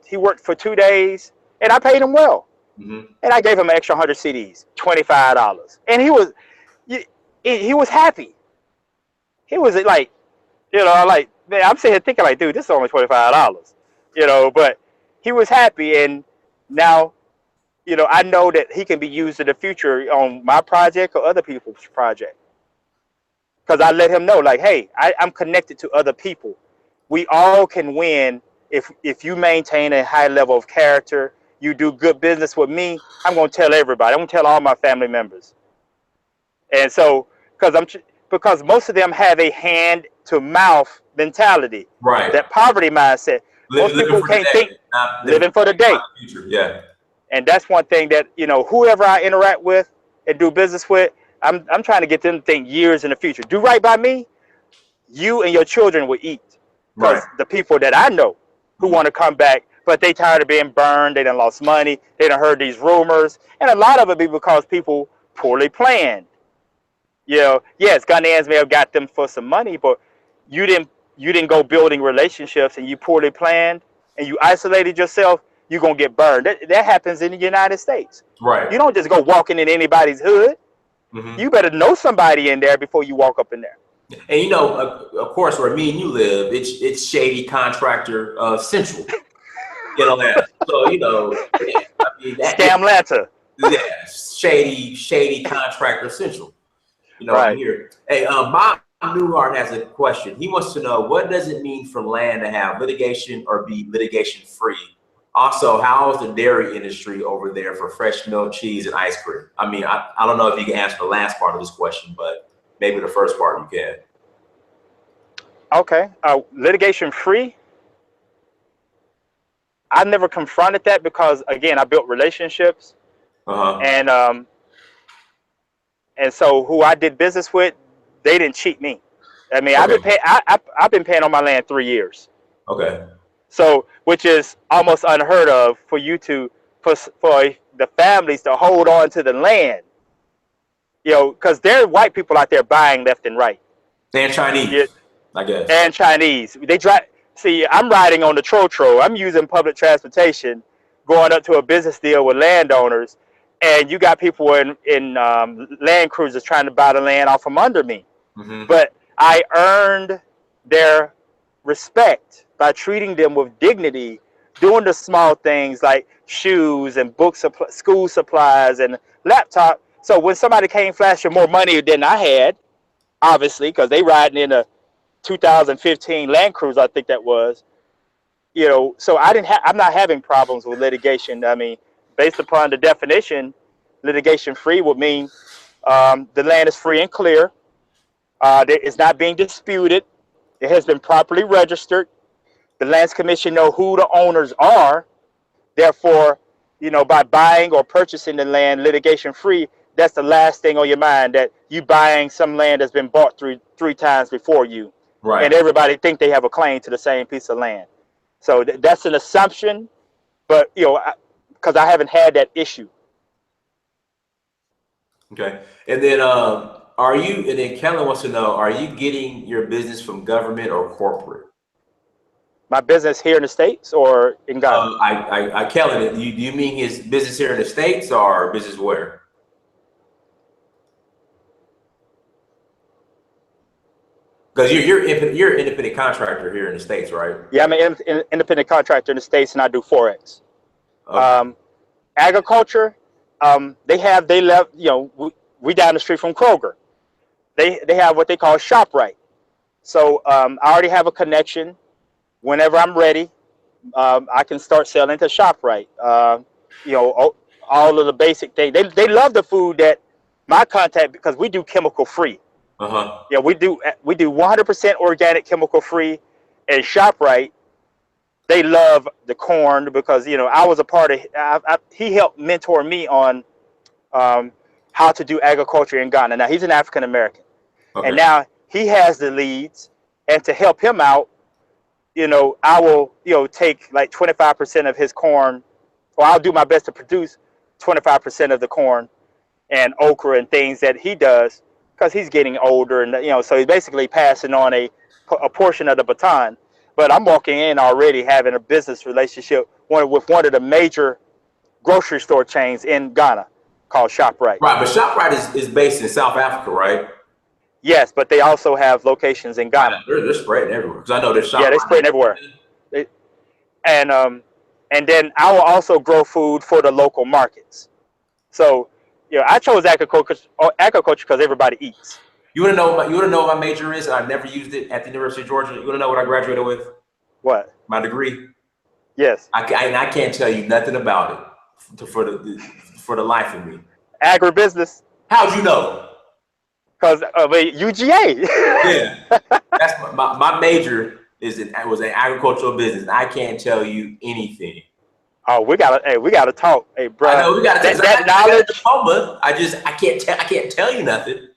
He worked for 2 days, and I paid him well. Mm-hmm. And I gave him an extra 100 CDs, $25, and he was happy. He was like, like, man, I'm sitting here thinking like, dude, this is only $25, but he was happy, and now, I know that he can be used in the future on my project or other people's project, because I let him know, like, hey, I'm connected to other people. We all can win if you maintain a high level of character. You do good business with me. I'm going to tell everybody. I'm going to tell all my family members. And so, because most of them have a hand to mouth mentality, Right. that poverty mindset. Most Living people for the can't day, think not living for the day. about the future. Yeah. And that's one thing that, whoever I interact with and do business with, I'm trying to get them to think years in the future. Do right by me, you and your children will eat. Right. Because the people that I know who want to come back, but they tired of being burned, they done lost money, they done heard these rumors, and a lot of it be because people poorly planned. Yes, Ghanaians may have got them for some money, but you didn't go building relationships, and you poorly planned, and you isolated yourself, you're gonna get burned. That happens in the United States. Right. You don't just go walking in anybody's hood. Mm-hmm. You better know somebody in there before you walk up in there. And of course, where me and you live, it's shady contractor central. That. So yeah, I mean Scam Lanta. yeah, shady contractor central. Right. Here. Hey, Bob Newhart has a question. He wants to know, what does it mean for land to have litigation or be litigation free? Also, how is the dairy industry over there for fresh milk, cheese, and ice cream? I mean, I don't know if you can answer the last part of this question, but maybe the first part you can. Okay. Litigation free. I never confronted that because, again, I built relationships, Uh-huh. and so who I did business with, they didn't cheat me. I mean, Okay. I've been paying on my land 3 years. Okay. So, which is almost unheard of for you for the families to hold on to the land, because there are white people out there buying left and right. And Chinese, Yeah, I guess. and Chinese. They drive. See, I'm riding on the Trotro. I'm using public transportation, going up to a business deal with landowners, and you got people in Land Cruisers trying to buy the land off from under me. Mm-hmm. But I earned their respect by treating them with dignity, doing the small things like shoes and school supplies and laptop. So when somebody came flashing more money than I had, obviously, because they riding in a 2015 Land Cruiser, I think that was, so I'm not having problems with litigation. I mean, based upon the definition, litigation free would mean the land is free and clear. It's not being disputed. It has been properly registered. The Lands Commission know who the owners are. Therefore, by buying or purchasing the land litigation free, that's the last thing on your mind, that you buying some land that's been bought three times before you. Right. And everybody think they have a claim to the same piece of land. So that's an assumption, but because I haven't had that issue. Okay. And then and then Kellen wants to know, are you getting your business from government or corporate? My business here in the States or in Ghana? Kellen, do you mean his business here in the States or business where? Because you're an independent contractor here in the States, right? Yeah, I'm an independent contractor in the States, and I do Forex. Okay. Agriculture, they left, you know, we down the street from Kroger. They have what they call ShopRite. So I already have a connection. Whenever I'm ready, I can start selling to ShopRite. You know, all of the basic things. They love the food that my contact, because we do chemical free. Yeah, we do 100% organic, chemical free, and ShopRite. They love the corn because, you know, I was a part of. He helped mentor me on how to do agriculture in Ghana. Now he's an African American, and Okay. now he has the leads. And to help him out, you know, I will, you know, take like 25% of his corn, or I'll do my best to produce 25% of the corn and okra and things that he does, because he's getting older, and, you know, so he's basically passing on a portion of the baton. But I'm walking in already having a business relationship with one of the major grocery store chains in Ghana called ShopRite. Right, but ShopRite is based in South Africa, right? Yes, but they also have locations in Ghana. They're spreading everywhere. Because I know there's ShopRite. Yeah, they're spreading everywhere. And then I will also grow food for the local markets. So, you know, I chose agriculture because everybody eats. You want to know what my major is? I never used it at the University of Georgia. You want to know what I graduated with? What? My degree. Yes. I can't tell you nothing about it for the life of me. Agribusiness. How'd you know? Because of a UGA. Yeah, that's my major was an agricultural business. I can't tell you anything. Oh, we gotta talk. Hey, bro. I know we gotta that knowledge. Diploma. I can't tell you nothing.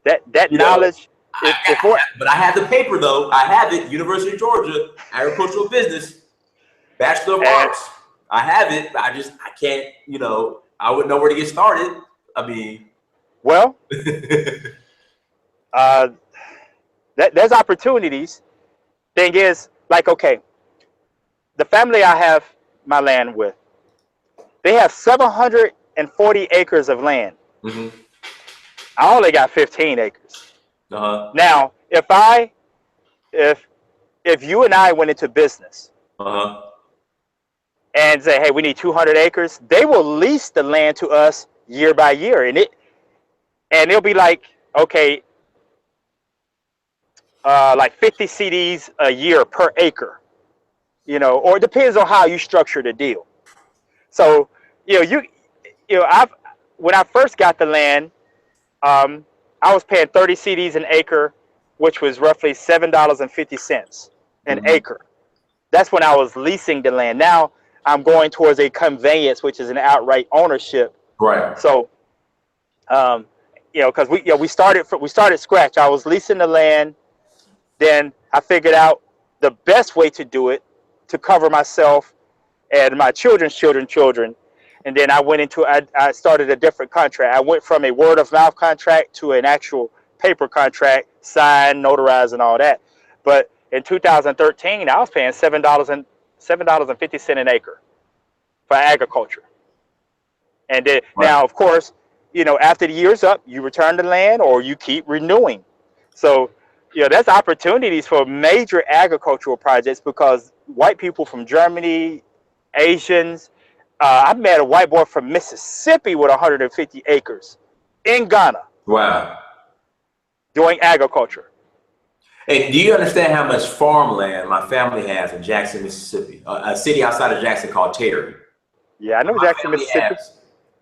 That knowledge. But I have the paper though. I have it. University of Georgia, agricultural business, Bachelor of Arts. I have it. But I can't. You know, I wouldn't know where to get started. I mean, well, there's opportunities. Thing is, like, okay, the family I have my land with, they have 740 acres of land. Mm-hmm. I only got 15 acres. Now, if you and I went into business and say, hey, we need 200 acres, they will lease the land to us year by year, and it'll be like, okay, like 50 CDs a year per acre, you know, or it depends on how you structure the deal. So, you know, when I first got the land, I was paying 30 CDs an acre, which was roughly $7.50 an acre. That's when I was leasing the land. Now I'm going towards a conveyance, which is an outright ownership. Right. So, you know, because we started scratch. I was leasing the land. Then I figured out the best way to do it to cover myself and my children's children. And then I started a different contract. I went from a word of mouth contract to an actual paper contract, signed, notarized, and all that. But in 2013, I was paying $7.50 an acre for agriculture. And then, now, of course, you know, after the year's up, you return the land or you keep renewing. So, you know, that's opportunities for major agricultural projects, because white people from Germany, Asians, I met a white boy from Mississippi with 150 acres in Ghana. Wow. Doing agriculture. And do you understand how much farmland my family has in Jackson, Mississippi? A city outside of Jackson called Terry. Yeah, I know Jackson, Mississippi.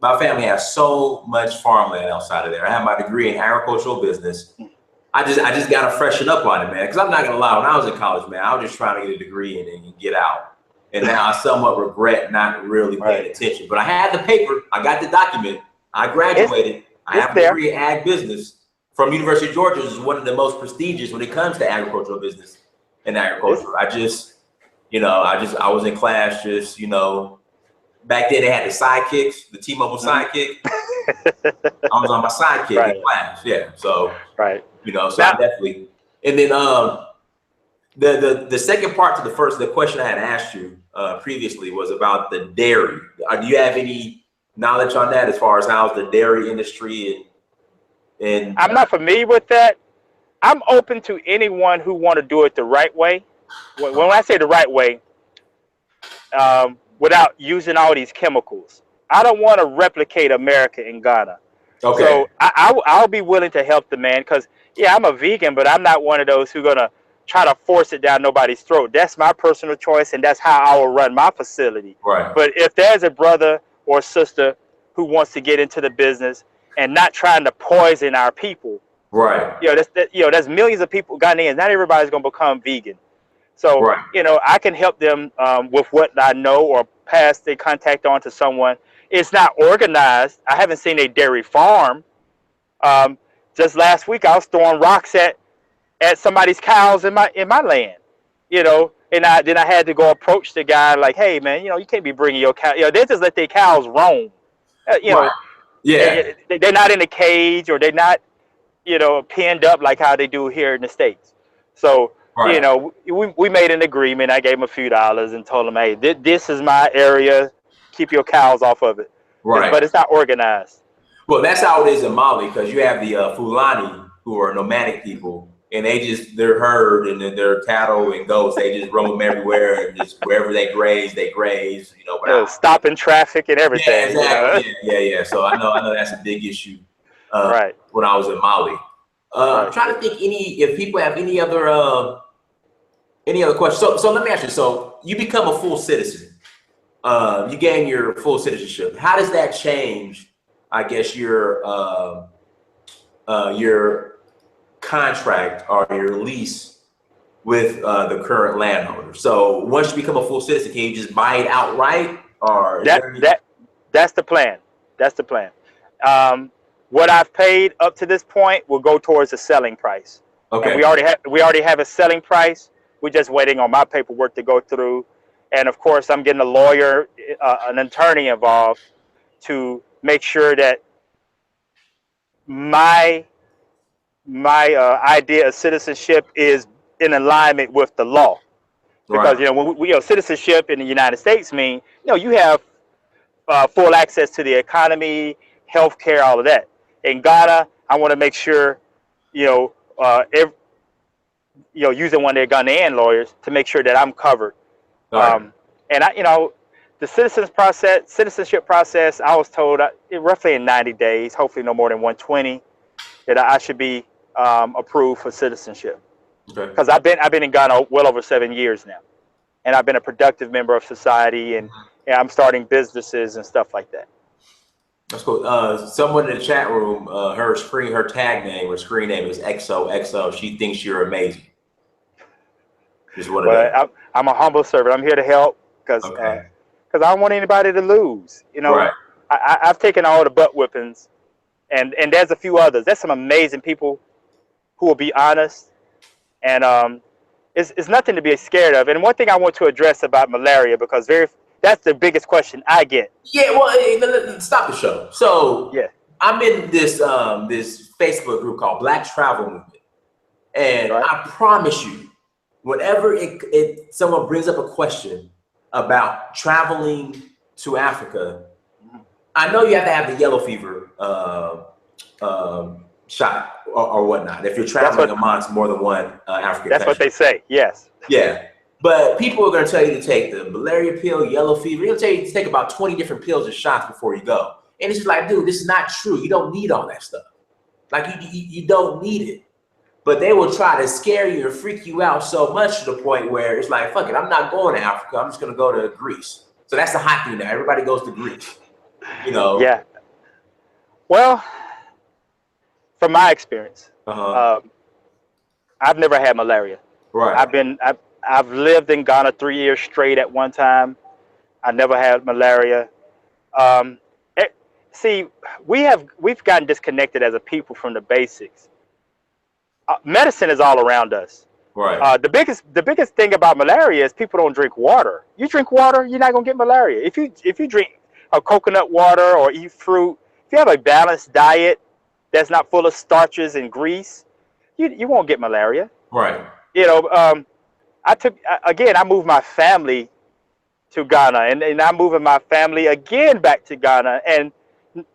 My family has so much farmland outside of there. I have my degree in agricultural business. I just got to freshen up on it, man. Because I'm not going to lie, when I was in college, man, I was just trying to get a degree and get out. And now I somewhat regret not really paying attention. But I had the paper. I got the document. I graduated. I have a degree in ag business from University of Georgia, which is one of the most prestigious when it comes to agricultural business and agriculture. I was in class just, you know, back then they had the sidekicks, the T-Mobile sidekick. I was on my sidekick in class. Yeah. So, you know, so I definitely, and then the second part to the question I had asked you previously was about the dairy. Do you have any knowledge on that as far as how's the dairy industry and I'm not familiar with that, I'm open to anyone who want to do it the right way. When I say the right way, without using all these chemicals. I don't want to replicate America in Ghana. Okay. So I'll be willing to help the man because, yeah, I'm a vegan, but I'm not one of those who are going to try to force it down nobody's throat. That's my personal choice, and that's how I will run my facility. Right. But if there's a brother or sister who wants to get into the business and not trying to poison our people, right. There's millions of people, Ghanaians, not everybody's going to become vegan. So, right. I can help them with what I know or pass the contact on to someone. It's not organized. I haven't seen a dairy farm. Just last week, I was throwing rocks at somebody's cows in my land, and then I had to go approach the guy like, hey, man, you can't be bringing your cow. They just let their cows roam. Right. Yeah. They're not in a cage or they're not, pinned up like how they do here in the States. So, right. we made an agreement. I gave him a few dollars and told him, hey, this is my area. Keep your cows off of it. Right. But it's not organized. Well, that's how it is in Mali, because you have the Fulani, who are nomadic people, and their herd and their cattle and goats, they just roam everywhere, and just wherever they graze, stopping traffic and everything. Yeah, exactly. Yeah. So I know that's a big issue. Right. When I was in Mali, I'm trying to think if people have any other questions. So let me ask you. So you become a full citizen. You gain your full citizenship. How does that change, I guess, your contract or your lease with the current landholder? So once you become a full citizen, can you just buy it outright, or that's the plan? That's the plan. What I've paid up to this point will go towards the selling price. Okay. And we already have a selling price. We're just waiting on my paperwork to go through, and of course, I'm getting a lawyer, an attorney involved to make sure that my idea of citizenship is in alignment with the law. Because when we citizenship in the United States mean you have full access to the economy, healthcare, all of that. In Ghana, I want to make sure using one of their Ghanaian lawyers to make sure that I'm covered. Right. And the citizenship process, I was told roughly in 90 days, hopefully no more than 120, that I should be approved for citizenship. Okay. Because I've been in Ghana well over 7 years now, and I've been a productive member of society, and I'm starting businesses and stuff like that. That's cool. Someone in the chat room, her tag name or screen name is XOXO. She thinks you're amazing. I'm a humble servant. I'm here to help because I don't want anybody to lose. Right. I've taken all the butt whippings, and there's a few others. There's some amazing people who will be honest, and it's nothing to be scared of. And one thing I want to address about malaria, because that's the biggest question I get. Yeah, well, stop the show. So yeah, I'm in this Facebook group called Black Travel Movement, and I promise you, whenever someone brings up a question about traveling to Africa, I know you have to have the yellow fever shot or whatnot if you're traveling amongst more than one African country. That's what they say. Yes. Yeah. But people are going to tell you to take the malaria pill, yellow fever. They'll tell you to take about 20 different pills or shots before you go. And it's just like, dude, this is not true. You don't need all that stuff. Like, you don't need it. But they will try to scare you and freak you out so much to the point where it's like, fuck it, I'm not going to Africa. I'm just going to go to Greece. So that's the hot thing now. Everybody goes to Greece. Yeah. Well, from my experience, I've never had malaria. Right. I've lived in Ghana 3 years straight at one time. I never had malaria. See, we've gotten disconnected as a people from the basics. Medicine is all around us. Right. The biggest thing about malaria is people don't drink water. You drink water, you're not gonna get malaria. If you drink a coconut water or eat fruit, if you have a balanced diet that's not full of starches and grease, you won't get malaria. Right. I moved my family to Ghana, and I'm moving my family again back to Ghana, and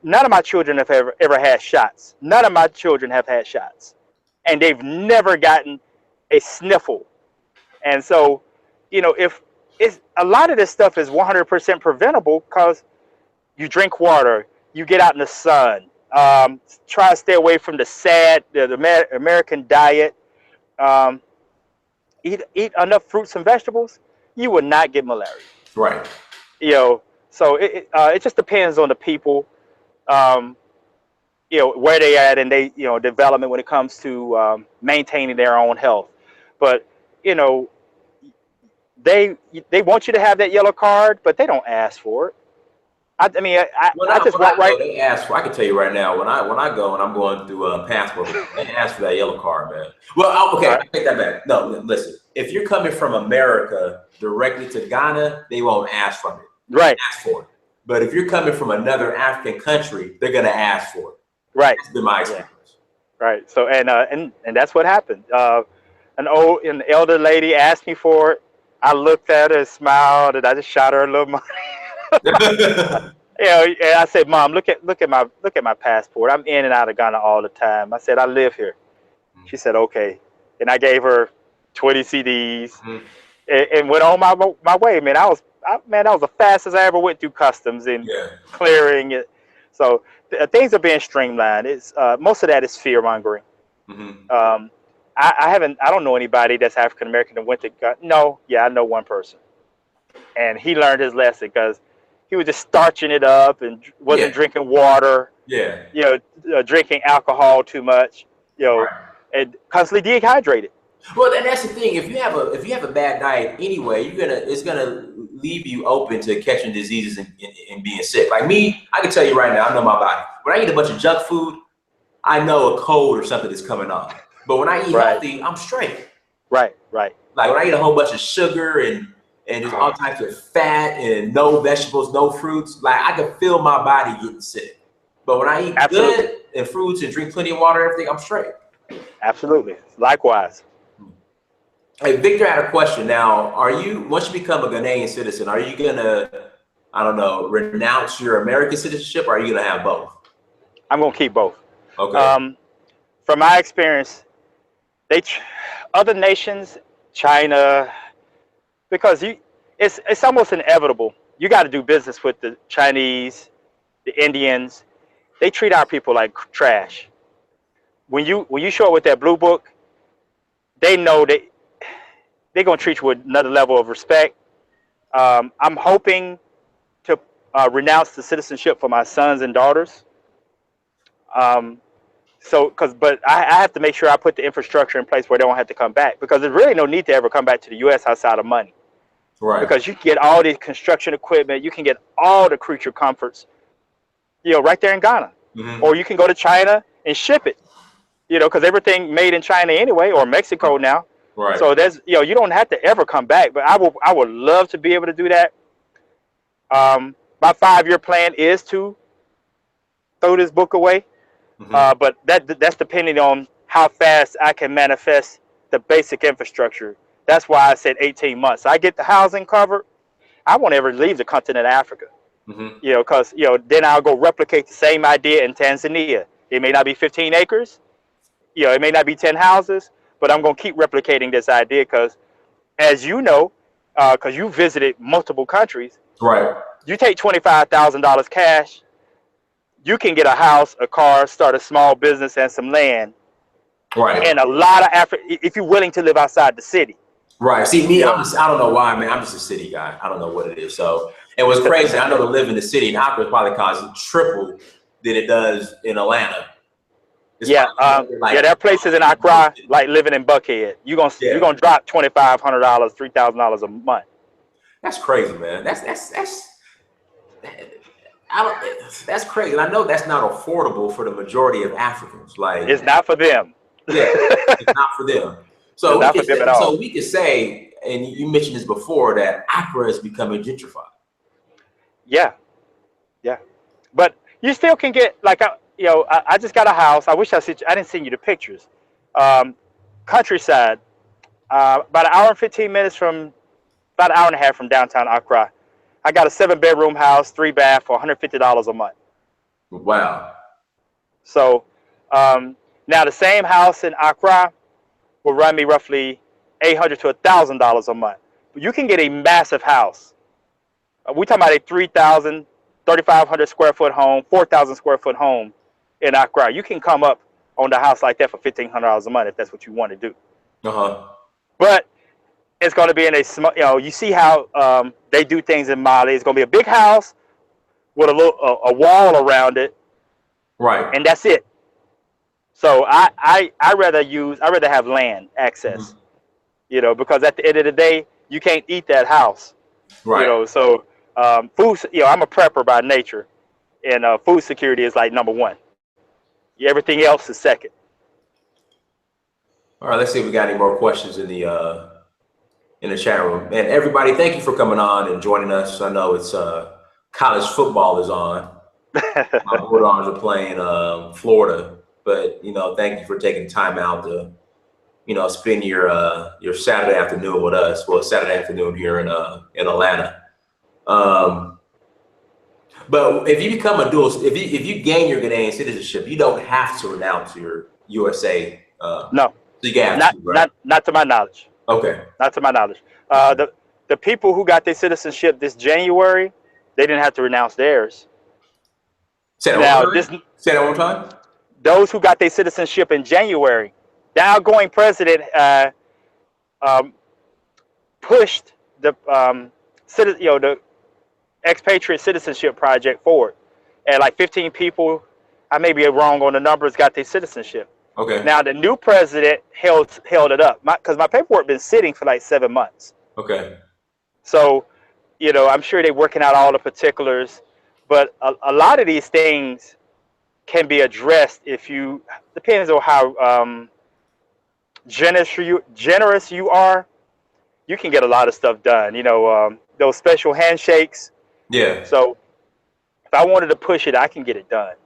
none of my children have ever had shots. None of my children have had shots. and they've never gotten a sniffle. And so, you know, if it's a lot of this stuff is 100% preventable because you drink water, you get out in the sun, try to stay away from the American diet, um, eat enough fruits and vegetables, you will not get malaria. Right. You know, so it just depends on the people, um, you know, where they at and they, you know, development when it comes to maintaining their own health. But, you know, they want you to have that yellow card, but they don't ask for it. I mean, I just when I walk right. go, they ask for. I can tell you right now, when I go and I'm going through passport, they ask for that yellow card, man. Well, okay, Right. I take that back. No, listen. If you're coming from America directly to Ghana, they won't ask from it. Right. Ask for it. But if you're coming from another African country, they're gonna ask for it. Right. That's been my experience. Yeah. Right. So and that's what happened. An elder lady asked me for it. I looked at her and smiled, and I just shot her a little money. You know, and I said, "Mom, look at my passport. I'm in and out of Ghana all the time." I said, "I live here." She said, "Okay," and I gave her 20 CDs and went on my way. Man, that was the fastest I ever went through customs and clearing it. So things are being streamlined. It's most of that is fear mongering. I don't know anybody that's African American that went to Ghana. No, I know one person, and he learned his lesson because he was just starching it up and wasn't drinking water. You know, drinking alcohol too much. You know, and constantly dehydrated. Well, and that's the thing. If you have a bad diet anyway, it's gonna leave you open to catching diseases and being sick. Like me, I can tell you right now, I know my body. When I eat a bunch of junk food, I know a cold or something is coming on. But when I eat healthy, I'm straight. Right. Like when I eat a whole bunch of sugar and just all types of fat and no vegetables, no fruits, like I can feel my body getting sick. But when I eat good and fruits and drink plenty of water, everything, I'm straight. Absolutely. Likewise. Hey, Victor had a question. Now, once you become a Ghanaian citizen, are you gonna, I don't know, renounce your American citizenship, or are you gonna have both? I'm gonna keep both. Okay. From my experience, other nations, China, because it's almost inevitable. You got to do business with the Chinese, the Indians. They treat our people like trash. When you show up with that blue book, they know they're gonna treat you with another level of respect. I'm hoping to renounce the citizenship for my sons and daughters. But I have to make sure I put the infrastructure in place where they don't have to come back, because there's really no need to ever come back to the U.S. outside of money. Right. Because you can get all the construction equipment, you can get all the creature comforts, you know, right there in Ghana. Or you can go to China and ship it, you know, because everything made in China anyway, or Mexico now. Right. So there's, you know, you don't have to ever come back. But I would love to be able to do that. My 5-year plan is to throw this book away. But that's depending on how fast I can manifest the basic infrastructure. That's why I said 18 months. I get the housing covered, I won't ever leave the continent of Africa. You know, because, you know, then I'll go replicate the same idea in Tanzania. It may not be 15 acres, you know, it may not be 10 houses, but I'm going to keep replicating this idea because, as you know, because you visited multiple countries, right? You take $25,000 cash, you can get a house, a car, start a small business, and some land. Right. And a lot of Africa, if you're willing to live outside the city. Right. See, me, I don't know why, man. I'm just a city guy. I don't know what it is. So, and what's crazy, I know to live in the city in Africa probably costs triple than it does in Atlanta. There are places in Accra like living in Buckhead. You're gonna drop $2,500, $3,000 a month. That's crazy, man. That's crazy. And I know that's not affordable for the majority of Africans. Like, it's not for them. Yeah, it's not for them. So we could say, and you mentioned this before, that Accra is becoming gentrified. Yeah. But you still can get, like, I just got a house. I wish I didn't send you the pictures. Countryside, about an hour and 15 minutes about an hour and a half from downtown Accra. I got a 7-bedroom house, 3-bath for $150 a month. Wow. So Now, the same house in Accra will run me roughly $800 to $1,000 a month. But you can get a massive house. We're talking about a 3,000, 3,500 square foot home, 4,000 square foot home in Accra. You can come up on the house like that for $1,500 a month if that's what you want to do. But it's going to be in a small, you see how they do things in Mali. It's going to be a big house with a wall around it. Right. And that's it. So I rather have land access, because at the end of the day, you can't eat that house. Right. So food, I'm a prepper by nature, and food security is like number one. Everything else is second. All right, let's see if we got any more questions in the chat room. And everybody, thank you for coming on and joining us. I know it's college football is on. My Bulldogs are playing Florida, but thank you for taking time out to spend your Saturday afternoon with us. Well, Saturday afternoon here in Atlanta. But if you become a if you gain your Ghanaian citizenship, you don't have to renounce your USA. No, so you have not to my knowledge. Okay. Not to my knowledge. The people who got their citizenship this January, they didn't have to renounce theirs. Say that one more time. Those who got their citizenship in January, the outgoing president pushed the the expatriate citizenship project forward, and like 15 people, I may be wrong on the numbers, got their citizenship. Okay. Now the new president held it up because my paperwork been sitting for like 7 months. Okay. So, I'm sure they're working out all the particulars, but a lot of these things can be addressed depends on how generous you are. You can get a lot of stuff done. Those special handshakes. Yeah. So if I wanted to push it, I can get it done.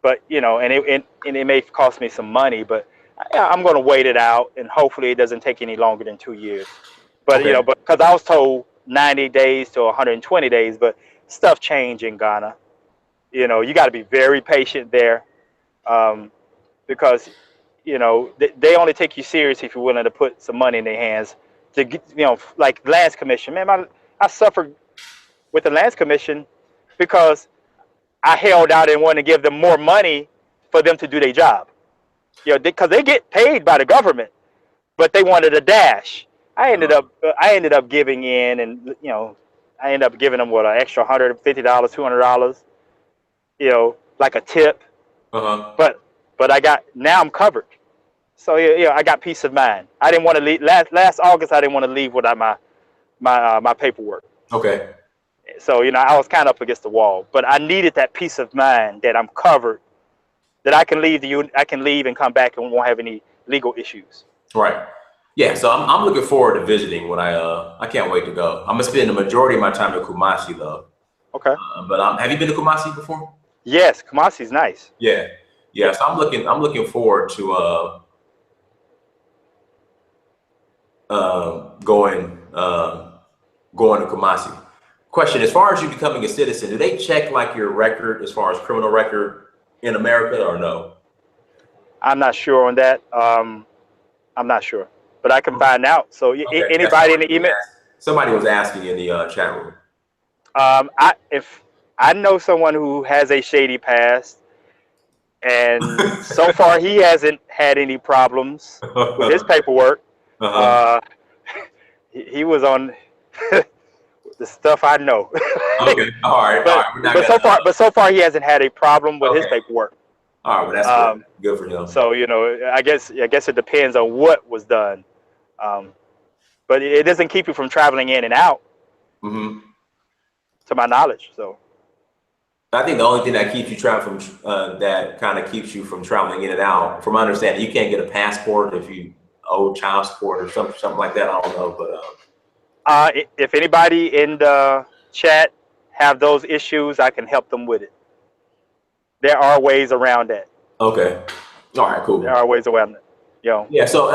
But and it may cost me some money, but I'm going to wait it out, and hopefully it doesn't take any longer than 2 years. But okay. But because I was told 90 days to 120 days, but stuff changed in Ghana. You got to be very patient there, because they only take you serious if you're willing to put some money in their hands to get, like Lands Commission. Man, I suffered with the Lands Commission because I held out and wanted to give them more money for them to do their job. Because they get paid by the government, but they wanted a dash. I ended up giving in, and I ended up giving them an extra $150, $200, like a tip. But now I'm covered. So I got peace of mind. I didn't want to leave last August. I didn't want to leave without my paperwork. Okay. So I was kind of up against the wall, but I needed that peace of mind that I'm covered, that I can leave and come back and won't have any legal issues. Right. Yeah. So I'm looking forward to visiting when I can't wait to go. I'm gonna spend the majority of my time in Kumasi though. Okay. But have you been to Kumasi before? Yes, Kumasi's nice. Yeah. Yeah. So I'm looking forward to going to Kumasi. Question: as far as you becoming a citizen, do they check like your record as far as criminal record in America or no? I'm not sure on that. I'm not sure, but I can find out. So okay. Anybody in the email? Somebody was asking in the chat room. If I know someone who has a shady past, and so far he hasn't had any problems with his paperwork. He was on the stuff I know. Okay. All right. But so far he hasn't had a problem with his paperwork. All right. Well, that's good. Good for him. So I guess it depends on what was done, but it doesn't keep you from traveling in and out. To my knowledge. So I think the only thing that keeps you keeps you from traveling in and out, from my understanding, you can't get a passport if you owe child support or something like that. I don't know, but if anybody in the chat have those issues, I can help them with it. There are ways around that. Okay. All right. Cool. There are ways around it. Yeah. So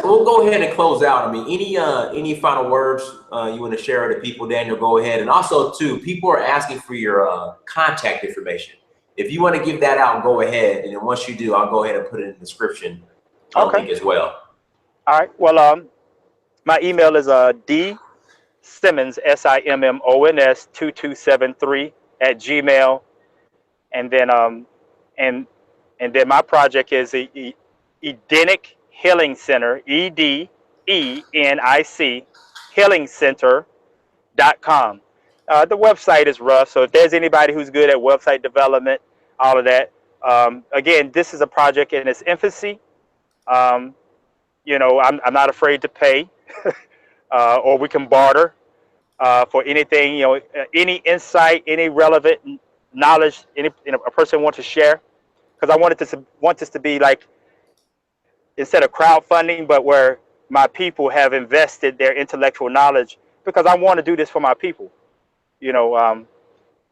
we'll go ahead and close out. I mean, any final words you want to share with the people, Daniel? Go ahead. And also, too, people are asking for your contact information. if you want to give that out, go ahead. And then once you do, I'll go ahead and put it in the description link as well. All right. Well, my email is D Simmons, SIMMONS 2273 at Gmail. And then and then my project is the Edenic Healing Center, EDENIC healingcenter.com. The website is rough, so if there's anybody who's good at website development, all of that. Again, this is a project in its infancy. You know, I'm not afraid to pay, or we can barter for anything. You know, any insight, any relevant knowledge, a person wants to share. Because I want this to be like, instead of crowdfunding, but where my people have invested their intellectual knowledge, because I want to do this for my people, you know.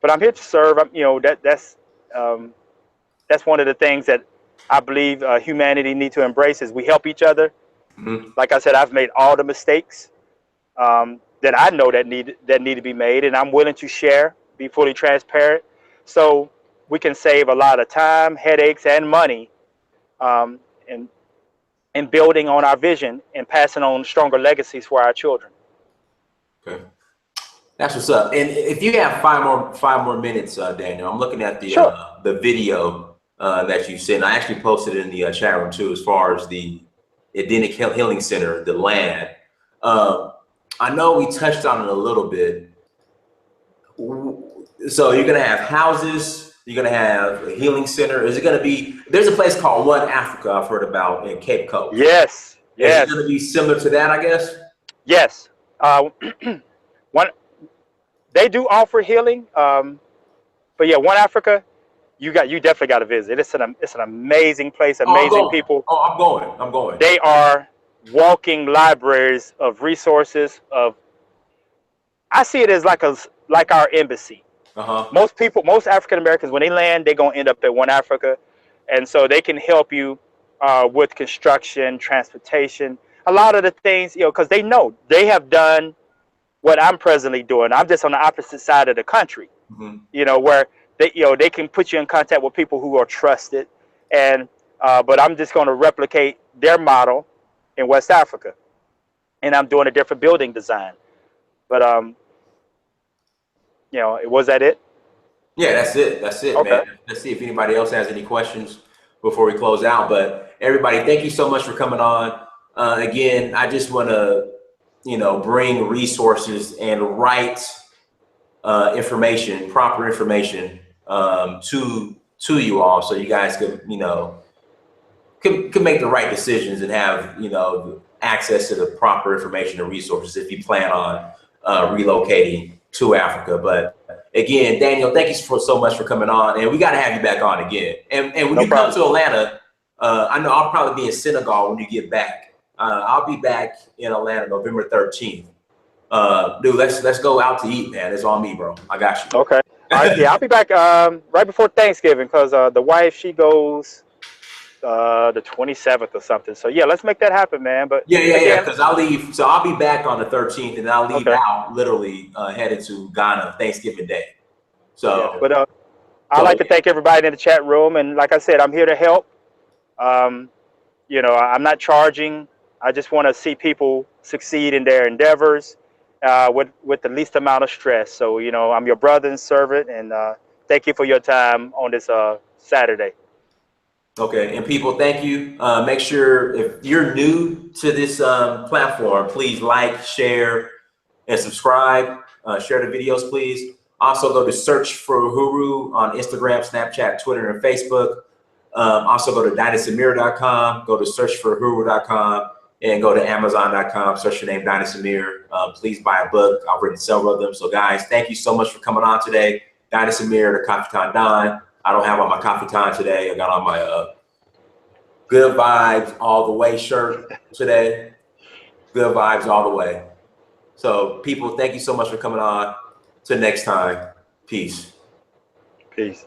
But I'm here to serve. You know, that's one of the things that I believe humanity needs to embrace, is we help each other. Mm-hmm. Like I said, I've made all the mistakes that I know that need to be made, and I'm willing to share, be fully transparent, so we can save a lot of time, headaches, and money, in building on our vision and passing on stronger legacies for our children. Okay, that's what's up. And if you have five more minutes, Daniel, I'm looking at the sure. The video that you sent. I actually posted it in the chat room too, as far as the Edenic Healing Center, the land. I know we touched on it a little bit. So you're gonna have houses. You're gonna have a healing center. Is it gonna be? There's a place called One Africa I've heard about in Cape Coast. Yes. Yes. Is it gonna be similar to that, I guess? Yes. They do offer healing, but yeah, One Africa, you definitely got to visit. It's an amazing place, amazing people. Oh, I'm going. They are walking libraries of resources. I see it as like our embassy. Most African Americans, when they land, they're gonna end up at One Africa, and so they can help you with construction, transportation, a lot of the things, you know, because they have done what I'm presently doing. I'm just on the opposite side of the country, you know, where they can put you in contact with people who are trusted, and but I'm just going to replicate their model in West Africa, and I'm doing a different building design. But you know, was that it? Yeah, that's it, okay, man. Let's see if anybody else has any questions before we close out. But everybody, thank you so much for coming on. Again, I just want to, you know, bring resources and right information, proper information to you all, so you guys can, you know, can make the right decisions and have, you know, access to the proper information and resources if you plan on relocating to Africa. But again, Daniel, thank you so much for coming on, and we got to have you back on again. And when you come to Atlanta, I know I'll probably be in Senegal when you get back. I'll be back in Atlanta November 13th. Dude, let's go out to eat, man. It's on me, bro. I got you. Okay. Yeah, I'll be back right before Thanksgiving, because the wife, she goes the 27th or something. So yeah, let's make that happen, man. But yeah, because I'll leave. So I'll be back on the 13th, and I'll leave out literally headed to Ghana Thanksgiving Day. So, yeah, but I'd like to thank everybody in the chat room, and like I said, I'm here to help. You know, I'm not charging. I just want to see people succeed in their endeavors with the least amount of stress. So, you know, I'm your brother and servant, and thank you for your time on this Saturday. Okay, and people, thank you. Make sure, if you're new to this platform, please like, share, and subscribe. Share the videos, please. Also, go to Search for Uhuru on Instagram, Snapchat, Twitter, and Facebook. Also, go to dynasamir.com, go to searchforuhuru.com, and go to amazon.com, search your name, Dyna Samir. Please buy a book. I've written several of them. So, guys, thank you so much for coming on today. Dyna Samir, the Coffee Time Don. I don't have on my coffee time today. I got on my Good Vibes All the Way shirt today. Good vibes all the way. So, people, thank you so much for coming on. Till next time, peace. Peace.